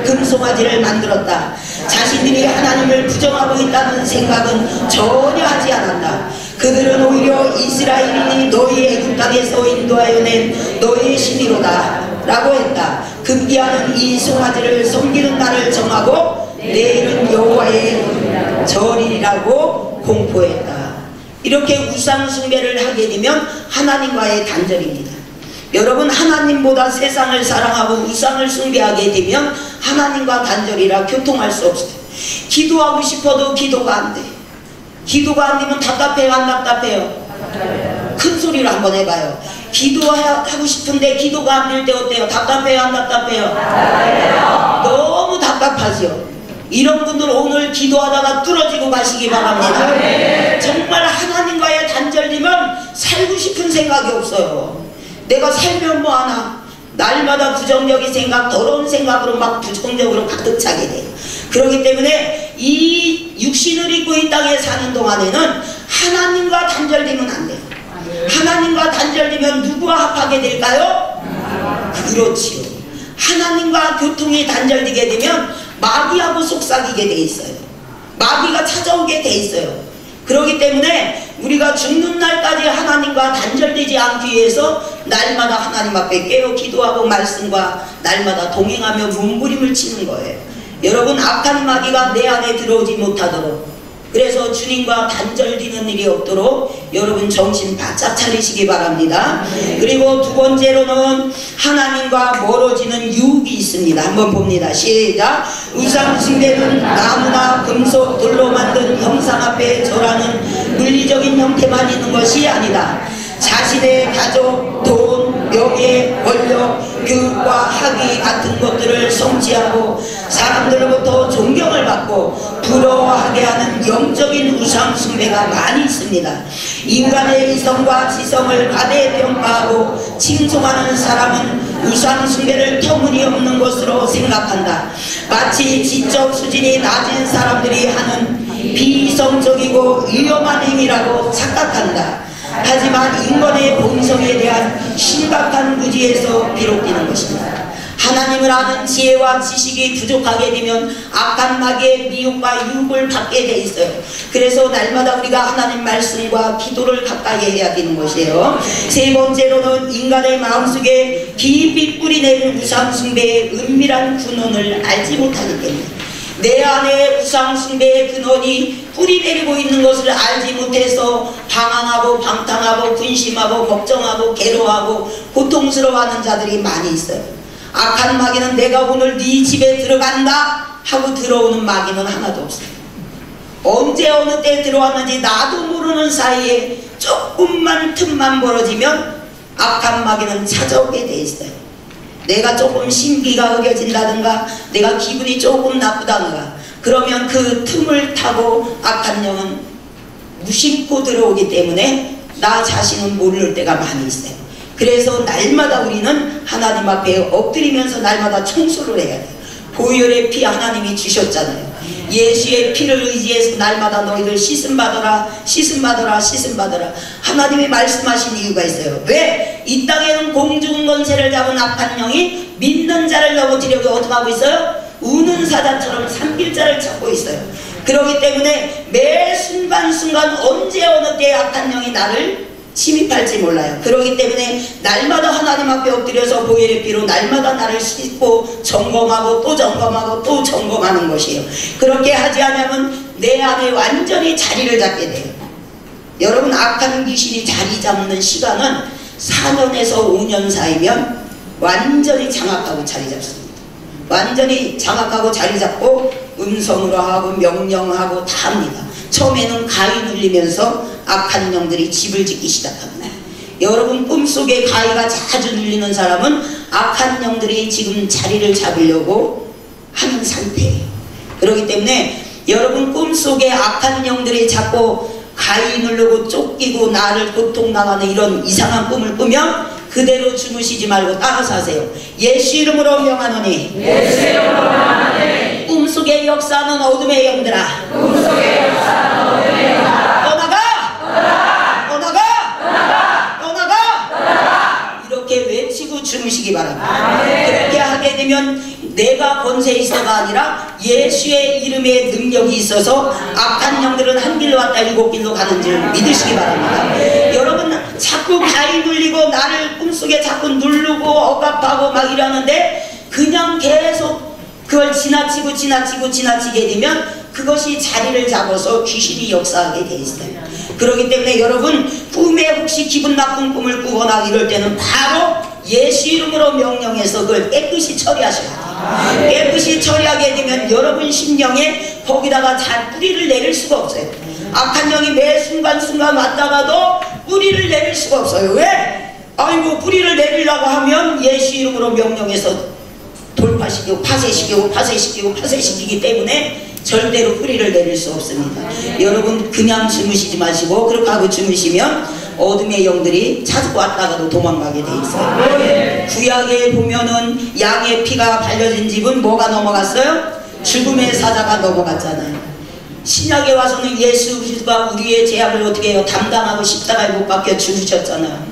금송아지를 만들었다. 자신들이 하나님을 부정하고 있다는 생각은 전혀 하지 않았다. 그들은 오히려 이스라엘인이 너희 애굽 땅에서 인도하여 낸 너희의 신이로다 라고 했다. 금기하는 이 송아지를 섬기는 날을 정하고 내일은 여호와의 절이라고 공포했다. 이렇게 우상 숭배를 하게 되면 하나님과의 단절입니다. 여러분, 하나님보다 세상을 사랑하고 우상을 숭배하게 되면 하나님과 단절이라 교통할 수 없어요. 기도하고 싶어도 기도가 안 돼. 기도가 안 되면 답답해요, 안 답답해요? 큰 소리로 한번 해봐요. 기도하고 싶은데 기도가 안 될 때 어때요? 답답해요, 안 답답해요? 너무 답답하죠. 이런 분들 오늘 기도하다가 뚫어지고 가시기 바랍니다. 정말 하나님과의 단절되면 살고 싶은 생각이 없어요. 내가 살면 뭐하나? 날마다 부정적인 생각, 더러운 생각으로 막 부정적으로 가득 차게 돼요. 그렇기 때문에 이 육신을 입고 이 땅에 사는 동안에는 하나님과 단절되면 안 돼요. 하나님과 단절되면 누구와 합하게 될까요? 그렇지요. 하나님과 교통이 단절되게 되면 마귀하고 속삭이게 돼 있어요. 마귀가 찾아오게 돼 있어요. 그렇기 때문에 우리가 죽는 날까지 하나님과 단절되지 않기 위해서 날마다 하나님 앞에 깨어 기도하고 말씀과 날마다 동행하며 몸부림을 치는 거예요. 여러분, 악한 마귀가 내 안에 들어오지 못하도록, 그래서 주님과 단절되는 일이 없도록 여러분 정신 바짝 차리시기 바랍니다. 그리고 두 번째로는 하나님과 멀어지는 유혹이 있습니다. 한번 봅니다. 시작. 우상 숭배는 나무나 금속, 돌로 만든 형상 앞에 절하는 물리적인 형태만 있는 것이 아니다. 자신의 가족, 돈, 명예, 지도의 권력, 교육과 학위 같은 것들을 성취하고 사람들로부터 존경을 받고 부러워하게 하는 영적인 우상 숭배가 많이 있습니다. 인간의 이성과 지성을 과대평가하고 칭송하는 사람은 우상 숭배를 터무니없는 것으로 생각한다. 마치 지적 수준이 낮은 사람들이 하는 비이성적이고 위험한 행위라고 착각한다. 하지만 인간의 본성에 대한 심각한 무지에서 비롯되는 것입니다. 하나님을 아는 지혜와 지식이 부족하게 되면 악한 마귀의 미혹과 유혹을 받게 돼 있어요. 그래서 날마다 우리가 하나님 말씀과 기도를 가까이 해야 되는 것이에요. 세 번째로는 인간의 마음속에 깊이 뿌리내린 우상 숭배의 은밀한 근원을 알지 못하기 때문에, 내 안에 우상 숭배의 근원이 뿌리내리고 있는 것을 알지 못해서 방황하고 방탕하고 근심하고 걱정하고 괴로워하고 고통스러워하는 자들이 많이 있어요. 악한 마귀는 내가 오늘 네 집에 들어간다 하고 들어오는 마귀는 하나도 없어요. 언제 어느 때 들어왔는지 나도 모르는 사이에 조금만 틈만 벌어지면 악한 마귀는 찾아오게 돼 있어요. 내가 조금 심기가 흐려진다든가 내가 기분이 조금 나쁘다든가 그러면 그 틈을 타고 악한 영은 무심코 들어오기 때문에 나 자신은 모를 때가 많이 있어요. 그래서 날마다 우리는 하나님 앞에 엎드리면서 날마다 청소를 해야 돼요. 보혈의 피 하나님이 주셨잖아요. 예수의 피를 의지해서 날마다 너희들 씻음 받아라, 씻음 받아라, 씻음 받아라. 하나님이 말씀하신 이유가 있어요. 왜? 이 땅에는 공중 권세를 잡은 악한 영이 믿는 자를 넘어뜨려고 어떻게 하고 있어요? 우는 사자처럼 산길자를 찾고 있어요. 그렇기 때문에 매 순간순간 언제 어느 때 악한 영이 나를 침입할지 몰라요. 그렇기 때문에 날마다 하나님 앞에 엎드려서 보혈의 피로 날마다 나를 씻고 점검하고 또 점검하고 또 점검하는 것이에요. 그렇게 하지 않으면 내 안에 완전히 자리를 잡게 돼요. 여러분, 악한 귀신이 자리 잡는 시간은 4년에서 5년 사이면 완전히 장악하고 자리 잡습니다. 완전히 장악하고 자리 잡고 음성으로 하고 명령하고 다 합니다. 처음에는 가위 눌리면서 악한 영들이 집을 짓기 시작합니다. 여러분 꿈속에 가위가 자주 눌리는 사람은 악한 영들이 지금 자리를 잡으려고 하는 상태예요. 그렇기 때문에 여러분 꿈속에 악한 영들이 자꾸 가위 누르고 쫓기고 나를 고통당하는 이런 이상한 꿈을 꾸면 그대로 주무시지 말고 따라서 하세요. 예수 이름으로 명하노니, 예수 이름으로 명하노니 꿈속에 역사하는 어둠의 영들아, 꿈속에 역사하는 어둠의 영들아 떠나가! 이렇게 외치고 주무시기 바랍니다. 그렇게 하게 되면 내가 권세 있어가 아니라 예수의 이름에 능력이 있어서 악한 영들은 한 길로 왔다 7길로 가는 줄 믿으시기 바랍니다. 여러분 자꾸 가위 눌리고 나를 꿈속에 자꾸 누르고 억압하고 막 이러는데 그냥 계속 그걸 지나치게 되면 그것이 자리를 잡아서 귀신이 역사하게 돼 있어요. 그렇기 때문에 여러분 꿈에 혹시 기분 나쁜 꿈을 꾸거나 이럴 때는 바로 예수 이름으로 명령해서 그걸 깨끗이 처리하셔야 돼요. 깨끗이 처리하게 되면 여러분 심령에 거기다가 잘 뿌리를 내릴 수가 없어요. 악한 영이 매 순간순간 왔다가도 뿌리를 내릴 수가 없어요. 왜? 아이고 뿌리를 내리려고 하면 예수 이름으로 명령해서 돌파시키고 파쇄시키기 때문에 절대로 뿌리를 내릴 수 없습니다. 여러분 그냥 주무시지 마시고 그렇게 하고 주무시면 어둠의 영들이 찾고 왔다가도 도망가게 돼 있어요. 구약에 보면은 양의 피가 발려진 집은 뭐가 넘어갔어요? 죽음의 사자가 넘어갔잖아요. 신약에 와서는 예수 그리스도가 우리의 죄악을 어떻게 해요? 담당하고 십자가에 못 박혀 죽으셨잖아요.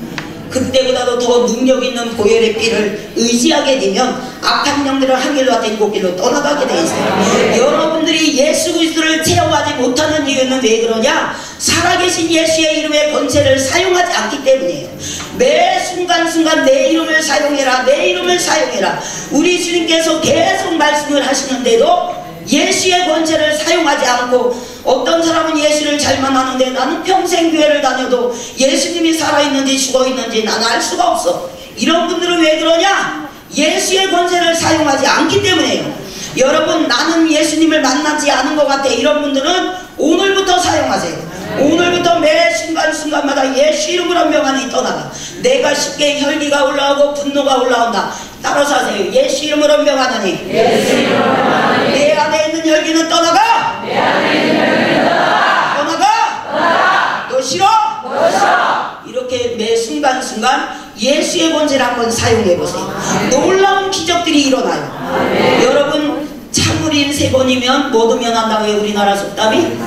그때보다도 더 능력 있는 보혈의 피를 의지하게 되면 악한 영들을 한 길로 왔다 7길로 떠나가게 돼 있어요. 여러분들이 예수 그리스도를 체험하지 못하는 이유는 왜 그러냐? 살아계신 예수의 이름의 권세를 사용하지 않기 때문이에요. 매 순간순간 내 이름을 사용해라, 내 이름을 사용해라. 우리 주님께서 계속 말씀을 하시는데도 예수의 권세를 사용하지 않고 어떤 사람은 예수를 잘만 하는데 나는 평생 교회를 다녀도 예수님이 살아있는지 죽어있는지 나는 알 수가 없어. 이런 분들은 왜 그러냐? 예수의 권세를 사용하지 않기 때문에요. 여러분 나는 예수님을 만나지 않은 것 같아. 이런 분들은 오늘부터 사용하세요. 오늘부터 매 순간순간마다 예수 이름으로 명하니 떠나가. 내가 쉽게 혈기가 올라오고 분노가 올라온다. 따라서 하세요. 예수 이름으로 명하노니 내 안에 있는 혈기는 떠나가. 떠나가. 너 싫어? 이렇게 매 순간순간 예수의 권세를 한번 사용해보세요. 놀라운 기적들이 일어나요. 여러분, 참을인 3번이면 뭐도 면한다고 해요? 우리나라 속담이?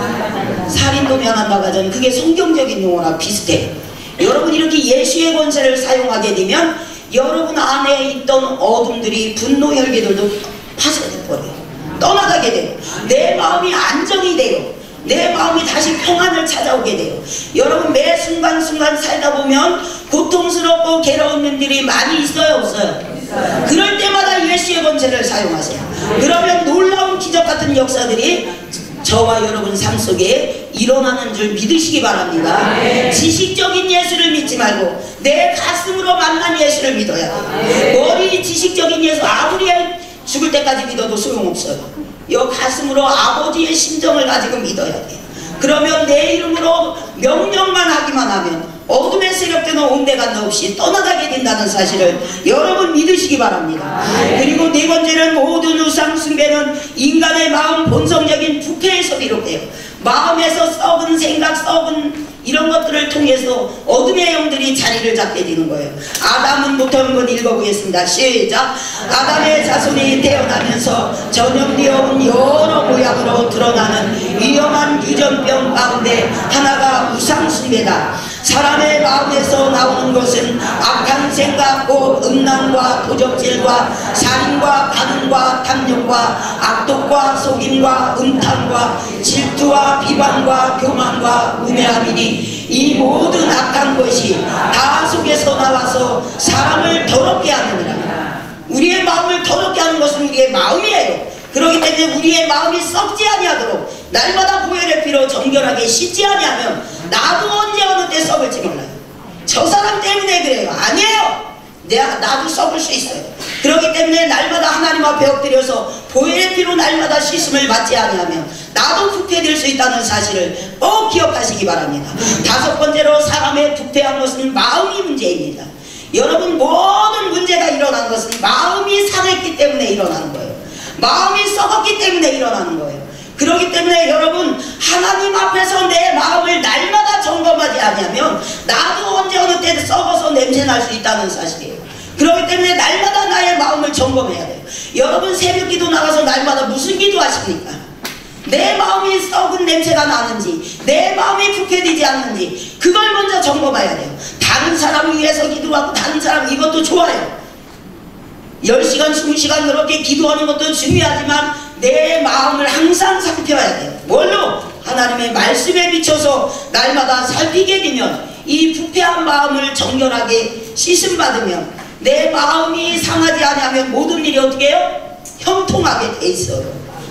살인도 면한다고 하잖아요. 그게 성경적인 용어랑 비슷해요. 여러분, 이렇게 예수의 권세를 사용하게 되면 여러분 안에 있던 어둠들이, 분노 혈기들도 파쇄돼버려요. 떠나가게 돼요. 내 마음이 안정이 돼요. 내 마음이 다시 평안을 찾아오게 돼요. 여러분, 매 순간순간 살다 보면 고통스럽고 괴로운 일들이 많이 있어요, 없어요? 그럴 때마다 예수의 권세를 사용하세요. 그러면 놀라운 기적 같은 역사들이 저와 여러분 삶 속에 일어나는 줄 믿으시기 바랍니다. 지식적인 예수를 믿지 말고 내 가슴으로 만난 예수를 믿어야 돼요. 머리 지식적인 예수 아무리 죽을 때까지 믿어도 소용없어요. 이 가슴으로 아버지의 심정을 가지고 믿어야 돼요. 그러면 내 이름으로 명령만 하기만 하면 어둠의 세력들은 온데간다 없이 떠나가게 된다는 사실을 여러분 믿으시기 바랍니다. 그리고 네 번째는 모든 우상 숭배는 인간의 마음 본성적인 부패에서 비롯돼요. 마음에서 썩은 생각, 썩은 이런 것들을 통해서 어둠의 영들이 자리를 잡게 되는 거예요. 아담은부터 한번 읽어보겠습니다. 시작. 아담의 자손이 태어나면서 전염되어 온 여러 모양으로 드러나는 위험한 유전병 가운데 하나가 우상숭배다. 사람의 마음에서 나오는 것은 악한 생각, 곧 음란과 도적질과 살인과 간음과 탐욕과 악독과 속임과 음탕과 질투와 비방과 교만과 우매함이니 이 모든 악한 것이 다 속에서 나와서 사람을 더럽게 하느니라. 우리의 마음을 더럽게 하는 것은 우리의 마음이에요. 그렇기 때문에 우리의 마음이 썩지 아니하도록 날마다 보혈의 피로 정결하게 씻지 아니하면 나도 언제 어느 때 썩을지 몰라요. 저 사람 때문에 그래요. 아니에요. 나도 썩을 수 있어요. 그렇기 때문에 날마다 하나님 앞에 엎드려서 보혈의 피로 날마다 씻음을 받지 아니하면 나도 부패될 수 있다는 사실을 꼭 기억하시기 바랍니다. 5번째로 사람의 부패한 것은 마음이 문제입니다. 여러분, 모든 문제가 일어난 것은 마음이 상했기 때문에 일어나는 거예요. 마음이 썩었기 때문에 일어나는 거예요. 그렇기 때문에 여러분, 하나님 앞에서 내 마음을 날마다 점검하지 않으면 나도 언제 어느 때 썩어서 냄새날 수 있다는 사실이에요. 그렇기 때문에 날마다 나의 마음을 점검해야 돼요. 여러분, 새벽기도 나가서 날마다 무슨 기도하십니까? 내 마음이 썩은 냄새가 나는지, 내 마음이 부패되지 않는지 그걸 먼저 점검해야 돼요. 다른 사람을 위해서 기도하고 다른 사람, 이것도 좋아요. 10시간, 20시간 그렇게 기도하는 것도 중요하지만 내 마음을 항상 살펴야 돼요. 뭘로? 하나님의 말씀에 비춰서 날마다 살피게 되면 이 부패한 마음을 정결하게 씻음받으면 내 마음이 상하지 않으면 모든 일이 어떻게 해요? 형통하게 돼 있어요.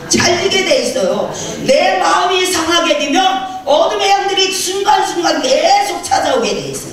잘되게 돼 있어요. 내 마음이 상하게 되면 어둠의 양들이 순간순간 계속 찾아오게 돼 있어요.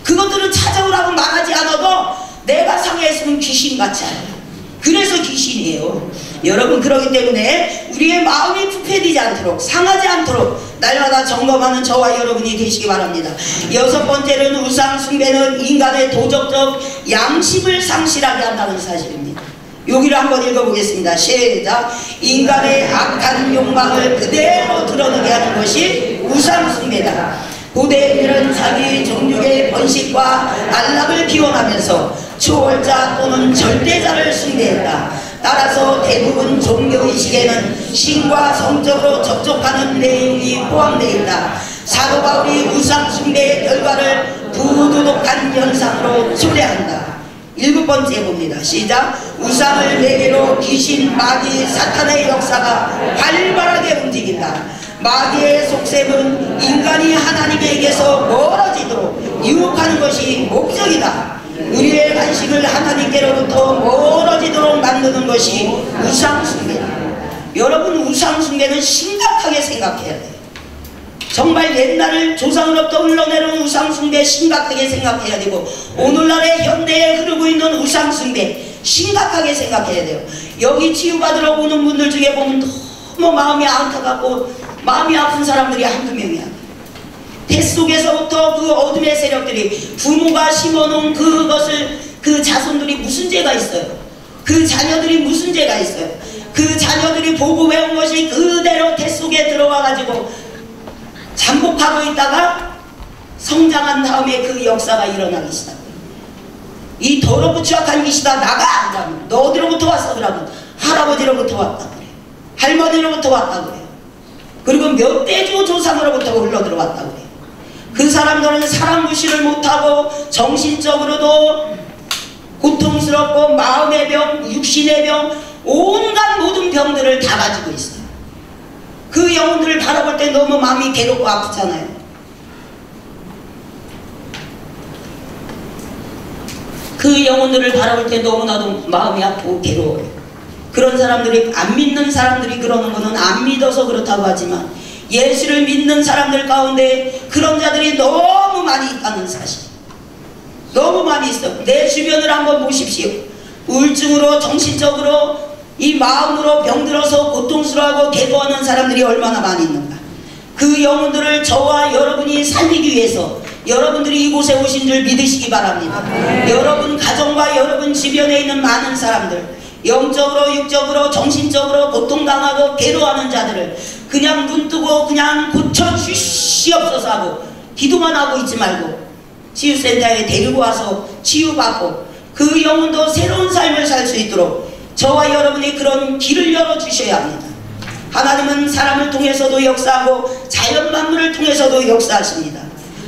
그것들은 찾아오라고 말하지 않아도 내가 상해있으면 귀신같이 알아요. 그래서 귀신이에요. 여러분, 그렇기 때문에 우리의 마음이 부패되지 않도록, 상하지 않도록 날마다 점검하는 저와 여러분이 되시기 바랍니다. 6번째는 우상 숭배는 인간의 도덕적 양심을 상실하게 한다는 사실입니다. 여기를 한번 읽어보겠습니다. 시작. 인간의 악한 욕망을 그대로 드러내게 하는 것이 우상 숭배다. 고대인들은 자기 종족의 번식과 안락을 기원하면서 초월자 또는 절대자를 숭배했다. 따라서 대부분 종교의식에는 신과 성적으로 접촉하는 내용이 포함되어 있다. 사도 바울이 우상 숭배의 결과를 부도덕한 현상으로 초래한다. 7번째 봅니다. 시작. 우상을 매개로 귀신, 마귀, 사탄의 역사가 활발하게 움직인다. 마귀의 속셈은 인간이 하나님에게서 멀어지도록 유혹하는 것이 목적이다. 우리의 관심을 하나님께로부터 멀어지도록 만드는 것이 우상숭배다. 여러분, 우상숭배는 심각하게 생각해야 돼요. 정말 옛날 조상으로부터 흘러내려온 우상숭배 심각하게 생각해야 되고, 오늘날의 현대에 흐르고 있는 우상숭배 심각하게 생각해야 돼요. 여기 치유받으러 오는 분들 중에 보면 너무 마음이 안타깝고 마음이 아픈 사람들이 한두 명이야. 태 속에서부터 그 어둠의 세력들이 부모가 심어놓은 그것을 그 자손들이 무슨 죄가 있어요? 그 자녀들이 무슨 죄가 있어요? 그 자녀들이 보고 배운 것이 그대로 태 속에 들어와 가지고 잠복하고 있다가 성장한 다음에 그 역사가 일어나기 시작해요. 이 더럽고 추악한 이시다 나가! 너 어디로부터 왔어? 그러면 할아버지로부터 왔다 그래요. 할머니로부터 왔다 그래요. 그리고 몇 대조 조상으로부터 흘러 들어왔다 그래요. 그 사람들은 사람 무시를 못하고 정신적으로도 고통스럽고 마음의 병, 육신의 병, 온갖 모든 병들을 다 가지고 있어요. 그 영혼들을 바라볼 때 너무 마음이 괴롭고 아프잖아요. 그 영혼들을 바라볼 때 너무나도 마음이 아프고 괴로워요. 그런 사람들이, 안 믿는 사람들이 그러는 거는 안 믿어서 그렇다고 하지만 예수를 믿는 사람들 가운데 그런 자들이 너무 많이 있다는 사실, 너무 많이 있어요. 내 주변을 한번 보십시오. 우울증으로, 정신적으로, 이 마음으로 병들어서 고통스러워하고 괴로워하는 사람들이 얼마나 많이 있는가. 그 영혼들을 저와 여러분이 살리기 위해서 여러분들이 이곳에 오신 줄 믿으시기 바랍니다. 여러분 가정과 여러분 주변에 있는 많은 사람들, 영적으로 육적으로 정신적으로 고통당하고 괴로워하는 자들을 그냥 눈뜨고 그냥 고쳐주시옵소서 하고 기도만 하고 있지 말고 치유센터에 데리고 와서 치유받고 그 영혼도 새로운 삶을 살 수 있도록 저와 여러분이 그런 길을 열어주셔야 합니다. 하나님은 사람을 통해서도 역사하고 자연 만물을 통해서도 역사하십니다.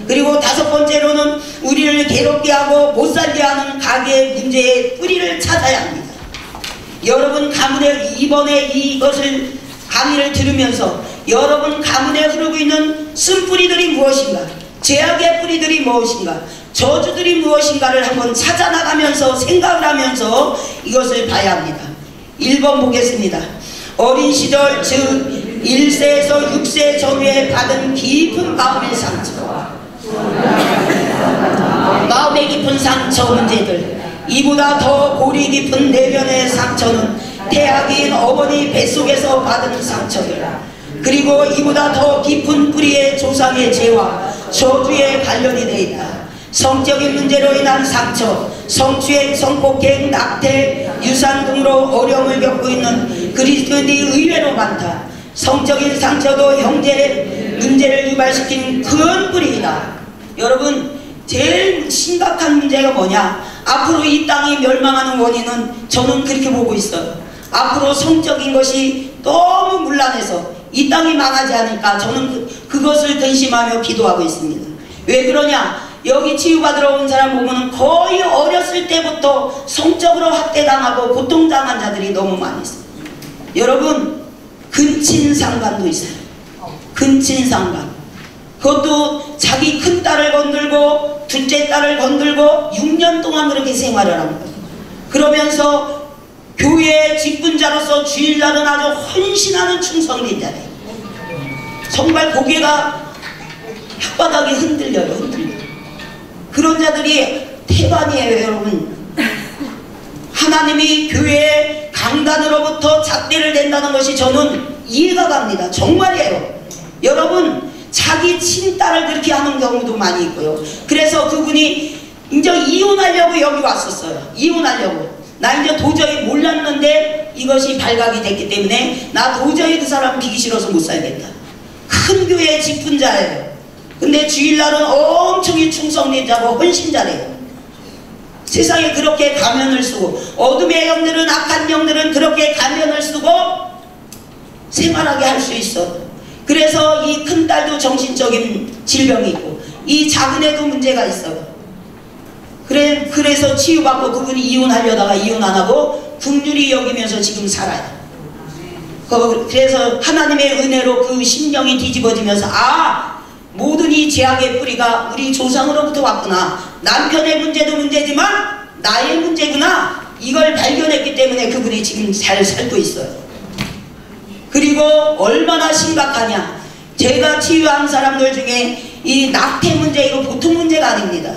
그리고 다섯 번째로는 우리를 괴롭게 하고 못살게 하는 가계의 문제의 뿌리를 찾아야 합니다. 여러분 가문에 이번에 이것을 강의를 들으면서 여러분 가문에 흐르고 있는 쓴뿌리들이 무엇인가, 죄악의 뿌리들이 무엇인가, 저주들이 무엇인가를 한번 찾아나가면서 생각을 하면서 이것을 봐야 합니다. 1번 보겠습니다. 어린 시절 즉 1세에서 6세 전후에 받은 깊은 마음의 상처, 마음의 깊은 상처 문제들, 이보다 더 골이 깊은 내면의 상처는 태아기인 어머니 뱃속에서 받은 상처들, 그리고 이보다 더 깊은 뿌리의 조상의 죄와 저주에 관련이 되어 있다. 성적인 문제로 인한 상처, 성추행, 성폭행, 낙태, 유산 등으로 어려움을 겪고 있는 그리스도인이 의외로 많다. 성적인 상처도 형제 문제를 유발시킨 큰 뿌리이다. 여러분, 제일 심각한 문제가 뭐냐? 앞으로 이 땅이 멸망하는 원인은 저는 그렇게 보고 있어요. 앞으로 성적인 것이 너무 문란해서 이 땅이 망하지 않을까 저는 그것을 근심하며 기도하고 있습니다. 왜 그러냐? 여기 치유받으러 온 사람 보면 거의 어렸을 때부터 성적으로 학대당하고 고통당한 자들이 너무 많이 있어요. 여러분, 근친상간도 있어요. 근친상간. 그것도 자기 큰딸을 건들고 둘째 딸을 건들고 6년 동안 그렇게 생활을 합니다. 그러면서 교회의 직분자로서 주일날은 아주 헌신하는 충성된 자예요. 정말 고개가 혓바닥이 흔들려요. 흔들려요. 그런 자들이 태반이에요. 여러분, 하나님이 교회의 강단으로부터 잣대를 댄다는 것이 저는 이해가 갑니다. 정말이에요. 여러분, 자기 친딸을 그렇게 하는 경우도 많이 있고요. 그래서 그분이 이제 이혼하려고 여기 왔었어요. 이혼하려고. 나 이제 도저히 몰랐는데 이것이 발각이 됐기 때문에 나 도저히 그 사람 비기 싫어서 못 살겠다. 큰 교회의 직분자예요. 근데 주일날은 엄청히 충성된 자고 헌신자래요. 세상에 그렇게 가면을 쓰고 어둠의 영들은, 악한 영들은 그렇게 가면을 쓰고 생활하게 할 수 있어. 그래서 이 큰딸도 정신적인 질병이 있고 이 작은애도 문제가 있어요. 그래서 치유받고 그분이 이혼하려다가 이혼 안하고 긍휼히 여기면서 지금 살아요. 그래서 하나님의 은혜로 그 심령이 뒤집어지면서 모든 이 죄악의 뿌리가 우리 조상으로부터 왔구나. 남편의 문제도 문제지만 나의 문제구나. 이걸 발견했기 때문에 그분이 지금 잘 살고 있어요. 그리고 얼마나 심각하냐. 제가 치유한 사람들 중에 이 낙태 문제, 이거 보통 문제가 아닙니다.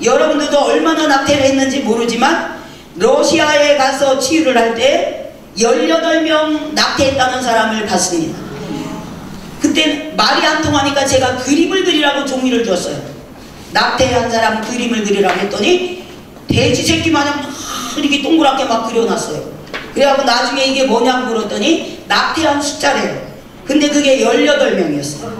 여러분들도 얼마나 낙태를 했는지 모르지만 러시아에 가서 치유를 할 때 18명 낙태했다는 사람을 봤습니다. 그때 말이 안 통하니까 제가 그림을 그리라고 종이를 줬어요. 낙태한 사람 그림을 그리라고 했더니 돼지 새끼 마냥 막 이렇게 동그랗게 막 그려놨어요. 그래갖고 나중에 이게 뭐냐고 물었더니 낙태한 숫자래요. 근데 그게 18명이었어요.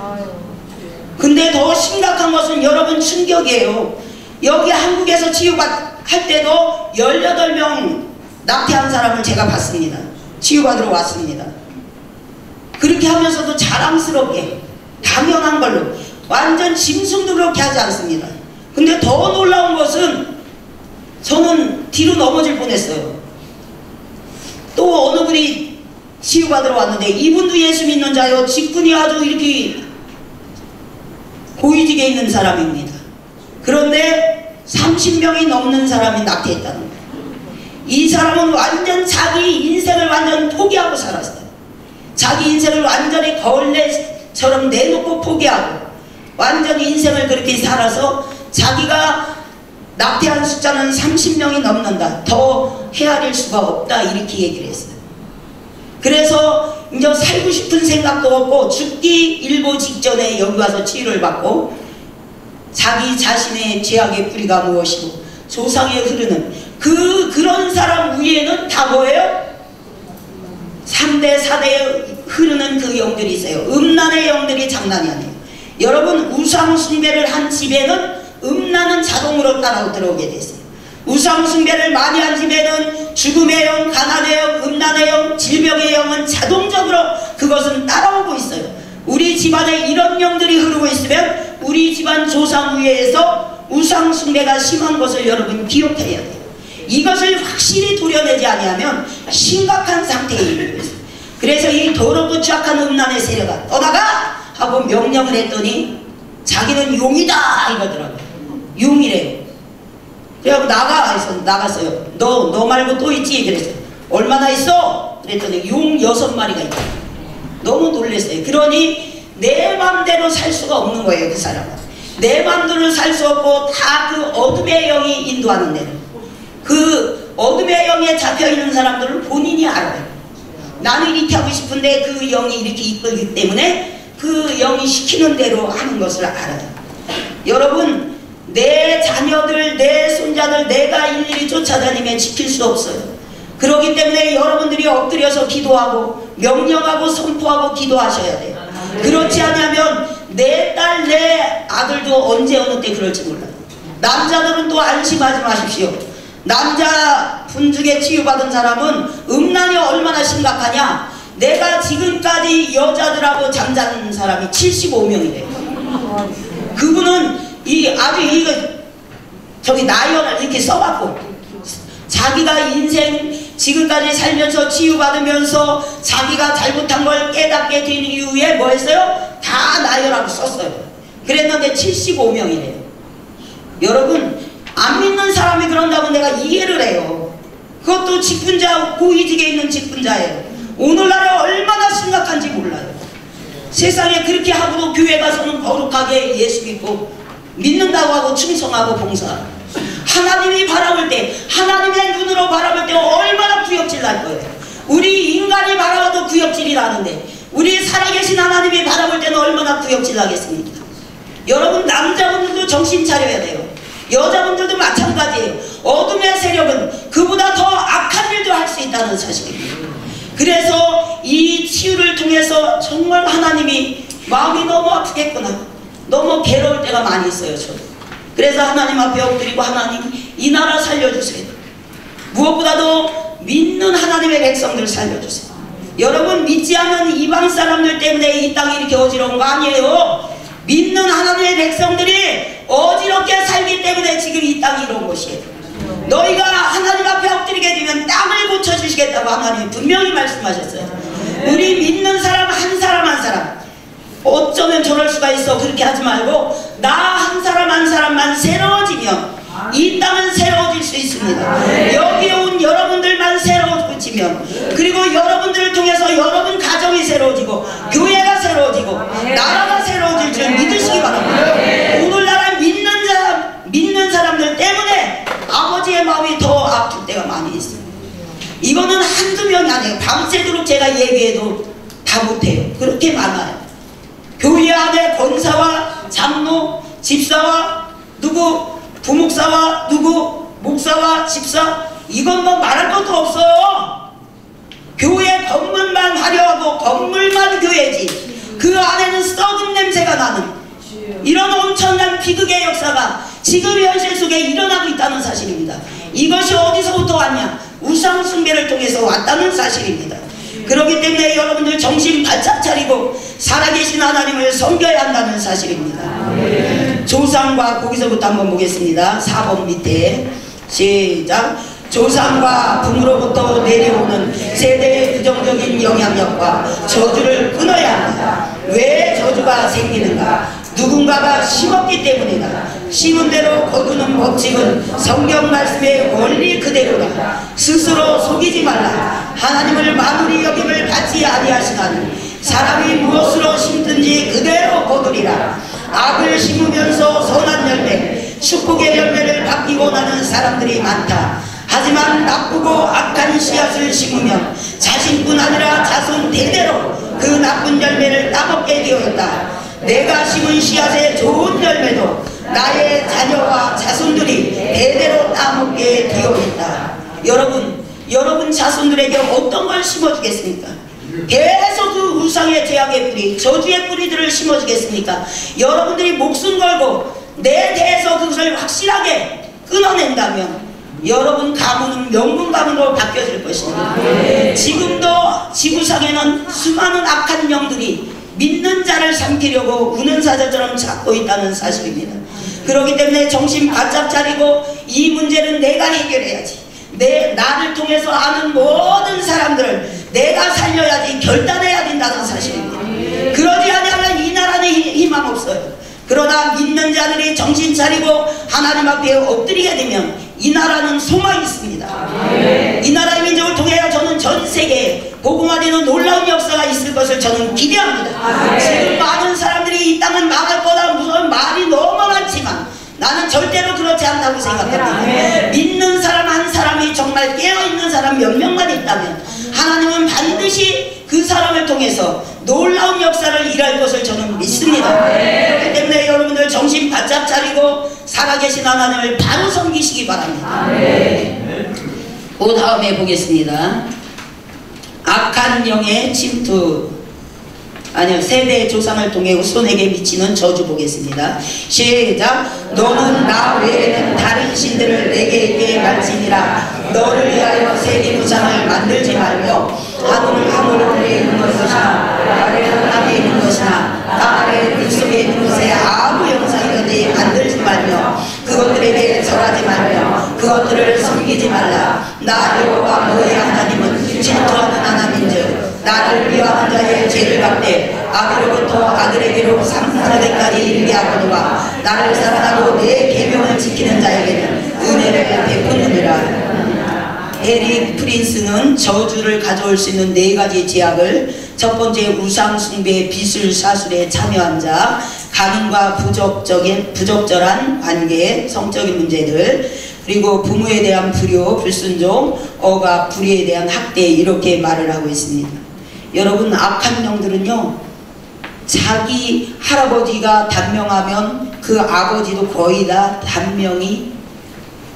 근데 더 심각한 것은 여러분 충격이에요. 여기 한국에서 치유할 때도 18명 낙태한 사람을 제가 봤습니다. 치유받으러 왔습니다. 그렇게 하면서도 자랑스럽게 당연한 걸로 완전 짐승도 그렇게 하지 않습니다. 근데 더 놀라운 것은 저는 뒤로 넘어질 뻔했어요. 또 어느 분이 치유받으러 왔는데 이분도 예수 믿는 자요. 직분이 아주 이렇게 고위직에 있는 사람입니다. 그런데 30명이 넘는 사람이 낙태했다는 거예요. 이 사람은 완전 자기 인생을 완전 포기하고 살았어요. 자기 인생을 완전히 걸레처럼 내놓고 포기하고 완전히 인생을 그렇게 살아서 자기가 낙태한 숫자는 30명이 넘는다. 더 헤아릴 수가 없다. 이렇게 얘기를 했어요. 그래서 이제 살고 싶은 생각도 없고 죽기 일보 직전에 여기 와서 치유를 받고 자기 자신의 죄악의 뿌리가 무엇이고 조상에 흐르는 그런 사람 위에는 다 뭐예요? 3대 4대에 흐르는 그 영들이 있어요. 음란의 영들이 장난이 아니에요. 여러분 우상 숭배를 한 집에는 음란은 자동으로 따라 들어오게 됐어요. 우상 숭배를 많이 한 집에는 죽음의 영, 가난의 영, 음란의 영, 질병의 영은 자동적으로 그것은 따라오고 있어요. 우리 집안에 이런 영들이 흐르고 있으면 우리 집안 조상 위에서 우상 숭배가 심한 것을 여러분 기억해야 돼요. 이것을 확실히 도려내지 아니하면 심각한 상태에 이르고 있어요. 그래서 이 더럽고 추악한 음란의 세력아 떠나가 하고 명령을 했더니 자기는 용이다 이러더라고요. 용이래요. 그래갖고 나갔어요. 너 말고 또 있지? 그랬어요. 얼마나 있어? 그랬더니 용 6마리가 있다. 너무 놀랐어요. 그러니 내 맘대로 살 수가 없는 거예요. 그 사람은 내 맘대로 살 수 없고 다 그 어둠의 영이 인도하는 대로 그 어둠의 영에 잡혀있는 사람들은 본인이 알아요. 나는 이렇게 하고 싶은데 그 영이 이렇게 이끌기 때문에 그 영이 시키는 대로 하는 것을 알아요. 여러분 내 자녀들 내 손자들 내가 일일이 쫓아다니며 지킬 수 없어요. 그렇기 때문에 여러분들이 엎드려서 기도하고 명령하고 선포하고 기도하셔야 돼요. 그렇지 않으면 내 딸 내 아들도 언제 어느 때 그럴지 몰라요. 남자들은 또 안심하지 마십시오. 남자 분 중에 치유받은 사람은 음란이 얼마나 심각하냐. 내가 지금까지 여자들하고 잠자는 사람이 75명이래요. 그분은 저기 나열을 이렇게 써갖고 자기가 인생 지금까지 살면서 치유받으면서 자기가 잘못한 걸 깨닫게 된 이후에 뭐 했어요? 다 나열하고 썼어요. 그랬는데 75명이래요. 여러분 안 믿는 사람이 그런다고 내가 이해를 해요. 그것도 직분자 고위직에 있는 직분자예요. 오늘날에 얼마나 심각한지 몰라요. 세상에 그렇게 하고도 교회 가서는 거룩하게 예수 믿고 믿는다고 하고 충성하고 봉사하고 하나님이 바라볼 때 하나님의 눈으로 바라볼 때 얼마나 구역질 날 거예요. 우리 인간이 바라봐도 구역질이 나는데 우리 살아계신 하나님이 바라볼 때는 얼마나 구역질 나겠습니까? 여러분 남자분들도 정신 차려야 돼요. 여자분들도 마찬가지예요. 어둠의 세력은 그보다 더 악한 일도 할 수 있다는 사실입니다. 그래서 이 치유를 통해서 정말 하나님이 마음이 너무 아프겠구나. 너무 괴로울 때가 많이 있어요. 저도. 그래서 하나님 앞에 엎드리고 하나님 이 나라 살려주세요. 무엇보다도 믿는 하나님의 백성들 살려주세요. 여러분 믿지 않는 이방 사람들 때문에 이 땅이 이렇게 어지러운 거 아니에요. 믿는 하나님의 백성들이 어지럽게 살기 때문에 지금 이 땅이 이런 곳이에요. 너희가 하나님 앞에 엎드리게 되면 땅을 고쳐주시겠다고 하나님이 분명히 말씀하셨어요. 우리 믿는 사람 한 사람 한 사람 어쩌면 저럴 수가 있어 그렇게 하지 말고 나 한 사람 한 사람만 새로워지면 이 땅은 새로워질 수 있습니다. 여기 온 여러분들만 새로워지면 그리고 여러분들을 통해서 여러분 가정이 새로워지고 교회가 새로워지고 나라가 새로워질 줄 믿으시기 바랍니다. 오늘날은 믿는 사람들 때문에 아버지의 마음이 더 아플 때가 많이 있어요. 이거는 한두 명이 아니에요. 밤새도록 제가 얘기해도 다 못해요. 그렇게 많아요. 교회 안에 권사와 장로, 집사와 누구, 부목사와 누구, 목사와 집사, 이건 뭐 말할 것도 없어요. 교회 건물만 화려하고 건물만 교회지 그 안에는 썩은 냄새가 나는 이런 엄청난 비극의 역사가 지금 현실 속에 일어나고 있다는 사실입니다. 이것이 어디서부터 왔냐? 우상 숭배를 통해서 왔다는 사실입니다. 그렇기 때문에 여러분들 정신 바짝 차리고 살아계신 하나님을 섬겨야 한다는 사실입니다. 조상과 거기서부터 한번 보겠습니다. 4번 밑에 시작. 조상과 부모로부터 내려오는 세대의 부정적인 영향력과 저주를 끊어야 한다. 왜 저주가 생기는가? 누군가가 심었기 때문이다. 심은 대로 거두는 법칙은 성경 말씀의 원리 그대로다. 스스로 속이지 말라. 하나님을 만물이 여김을 받지 아니하시나니 사람이 무엇으로 심든지 그대로 거두리라. 악을 심으면서 선한 열매, 축복의 열매를 받기 원하는 사람들이 많다. 하지만 나쁘고 악한 씨앗을 심으면 자신뿐 아니라 자손 대대로 그 나쁜 열매를 따먹게 되었다. 내가 심은 씨앗의 좋은 열매도 나의 자녀와 자손들이 대대로 따먹게 되어있다. 여러분 자손들에게 어떤 걸 심어주겠습니까? 계속 그 우상의 죄악의 뿌리, 저주의 뿌리들을 심어주겠습니까? 여러분들이 목숨 걸고 내 대해서 그것을 확실하게 끊어낸다면 여러분 가문은 명분 가문으로 바뀌어질 것입니다. 지금도 지구상에는 수많은 악한 영들이 믿는 자를 삼키려고 우는 사자처럼 찾고 있다는 사실입니다. 그렇기 때문에 정신 바짝 차리고 이 문제는 내가 해결해야지. 나를 통해서 아는 모든 사람들을 내가 살려야지 결단해야 된다는 사실입니다. 그러지 않으면 이 나라는 희망 없어요. 그러나 믿는 자들이 정신 차리고 하나님 앞에 엎드리게 되면 이 나라는 소망이 있습니다. 이 나라의 민족을 통해 저는 전 세계에 복음화되는 놀라운 역사가 있을 것을 저는 기대합니다. 지금 많은 사람들이 이 땅은 망할 거다 무슨 말이 너무 많지만 나는 절대로 그렇지 않다고 생각합니다. 믿는 사람 한 사람이 정말 깨어있는 사람 몇 명만 있다면 하나님은 반드시 그 사람을 통해서 놀라운 역사를 일할 것을 저는 믿습니다. 그렇기 때문에 여러분들 정신 바짝 차리고 살아계신 하나님을 바로 섬기시기 바랍니다. 그 다음에 보겠습니다. 악한 영의 침투, 아니요, 세대의 조상을 통해 후손에게 미치는 저주 보겠습니다. 시작. 너는 나 외에는 다른 신들을 내게 있게 말지니라. 너를 위하여 세계 우상을 만들지 말며 하늘은 하늘 위에 있는 것이나 아래는 땅에 있는 것이나 땅 아래 물속에 있는 것에 아무 형상이든지 만들지 말며 그것들에 대해 절하지 말며 그것들을 섬기지 말라. 나 여호와 너의 하나님은 질투하는 하나님인즉 나를 미워하는 자의 죄를 갚되 아들로부터 아들에게로 삼사대까지 이르게 하거니와 나를 사랑하고 내 계명을 지키는 자에게는 은혜를 베푸느니라. 에릭 프린스는 저주를 가져올 수 있는 4가지 제약을, 첫 번째 우상 숭배, 비술 사술에 참여한 자, 가문과 부적절한 관계, 성적인 문제들, 그리고 부모에 대한 불효, 불순종, 억압, 불의에 대한 학대, 이렇게 말을 하고 있습니다. 여러분, 악한 영들은요, 자기 할아버지가 단명하면 그 아버지도 거의 다 단명이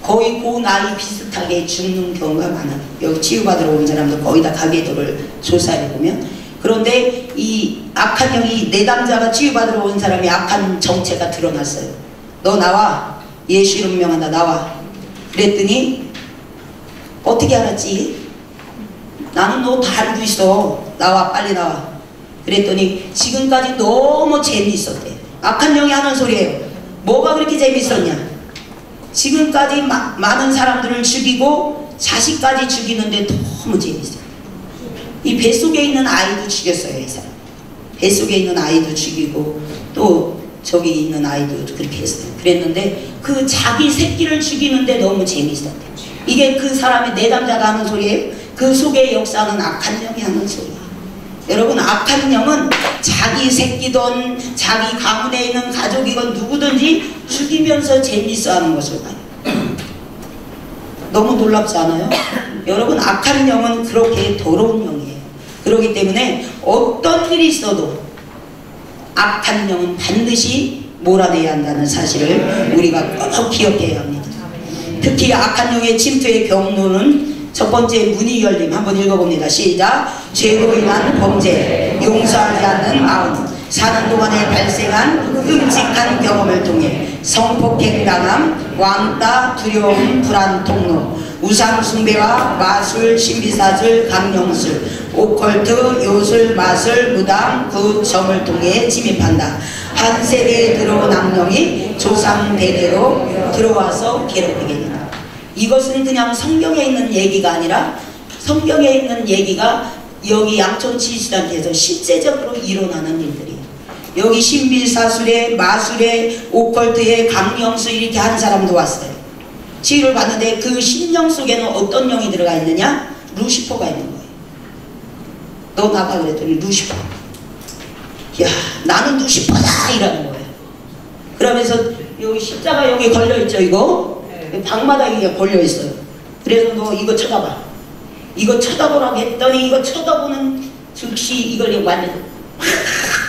거의 그 나이 비슷하게 죽는 경우가 많아요. 여기 치유받으러 온 사람도 거의 다 가계도를 조사해보면. 그런데 이 악한 영이 내담자가 치유받으러 온 사람이 악한 정체가 드러났어요. 너 나와. 예수 이름 명한다. 나와. 그랬더니 어떻게 알았지? 나는 너 다 알고 있어. 나와. 빨리 나와. 그랬더니 지금까지 너무 재미있었대. 악한 영이 하는 소리예요. 뭐가 그렇게 재미있었냐? 지금까지 많은 사람들을 죽이고 자식까지 죽이는데 너무 재밌어요. 이 뱃속에 있는 아이도 죽였어요. 이 사람 뱃속에 있는 아이도 죽이고 또 저기 있는 아이도 그렇게 했어요. 그랬는데 그 자기 새끼를 죽이는데 너무 재밌었대. 이게 그 사람의 내담자가 하는 소리예요. 그 속에 역사는 악한 영이 하는 소리예요. 여러분, 악한 영은 자기 새끼든 자기 가문에 있는 가족이건 누구든지 죽이면서 재밌어 하는 것을 봐요. 너무 놀랍지 않아요? 여러분, 악한 영은 그렇게 더러운 영이에요. 그렇기 때문에 어떤 일이 있어도 악한 영은 반드시 몰아내야 한다는 사실을 우리가 꼭 기억해야 합니다. 특히 악한 영의 침투의 경로는 첫 번째, 문이 열림. 한번 읽어봅니다. 시작. 죄로 인한 범죄, 용서하지 않는 마음, 사는 동안에 발생한 끔찍한 경험을 통해 성폭행 당함, 왕따, 두려움, 불안 통로, 우상 숭배와 마술, 신비사술, 강령술, 오컬트, 요술, 마술, 무당, 구점을 통해 침입한다. 한 세대에 들어온 악령이 조상 대대로 들어와서 괴롭히게 된다. 이것은 그냥 성경에 있는 얘기가 아니라 성경에 있는 얘기가 여기 양천치유단체에서 실제적으로 일어나는 일들이에요. 여기 신비사술에 마술에 오컬트에 강령술 이렇게 한 사람도 왔어요. 치유를 받는데 그 신령 속에는 어떤 영이 들어가 있느냐? 루시퍼가 있는 거예요. 너 나가 그랬더니 루시퍼. 야, 나는 루시퍼다 이러는 거예요. 그러면서 여기 십자가 여기 걸려있죠. 이거 방마다 이게 걸려있어요. 그래서 너 이거 쳐다봐. 이거 쳐다보라고 했더니 이거 쳐다보는 즉시 이걸 완전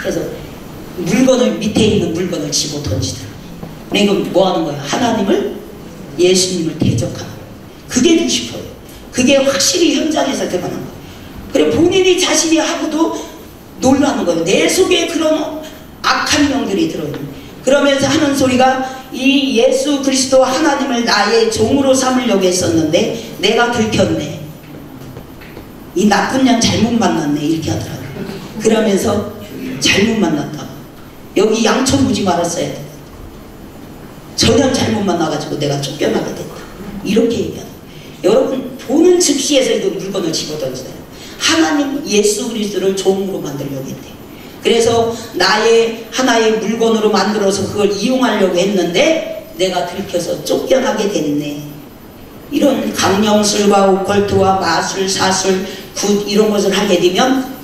해서 물건을 밑에 있는 물건을 집어 던지더라. 그러니까 뭐 하는 거야? 하나님을, 예수님을 대적하는 거예요. 그게 루시퍼예요. 그게 확실히 현장에서 드러나는 거예요. 그래 본인이 자신이 하고도 놀라는 거예요. 내 속에 그런 악한 영들이 들어있는 거예요. 그러면서 하는 소리가 이 예수 그리스도 하나님을 나의 종으로 삼으려고 했었는데 내가 들켰네. 이 나쁜 양 잘못 만났네. 이렇게 하더라고요. 그러면서 잘못 만났다고. 여기 양천 오지 말았어야 돼. 전혀 잘못 만나가지고 내가 쫓겨나게 됐다. 이렇게 얘기하는 여러분 보는 즉시에서 이거 물건을 집어던지잖아요. 하나님 예수 그리스도를 종으로 만들려고 했대. 그래서 나의 하나의 물건으로 만들어서 그걸 이용하려고 했는데 내가 들켜서 쫓겨나게 됐네. 이런 강령술과 오컬트와 마술, 사술, 굿 이런 것을 하게 되면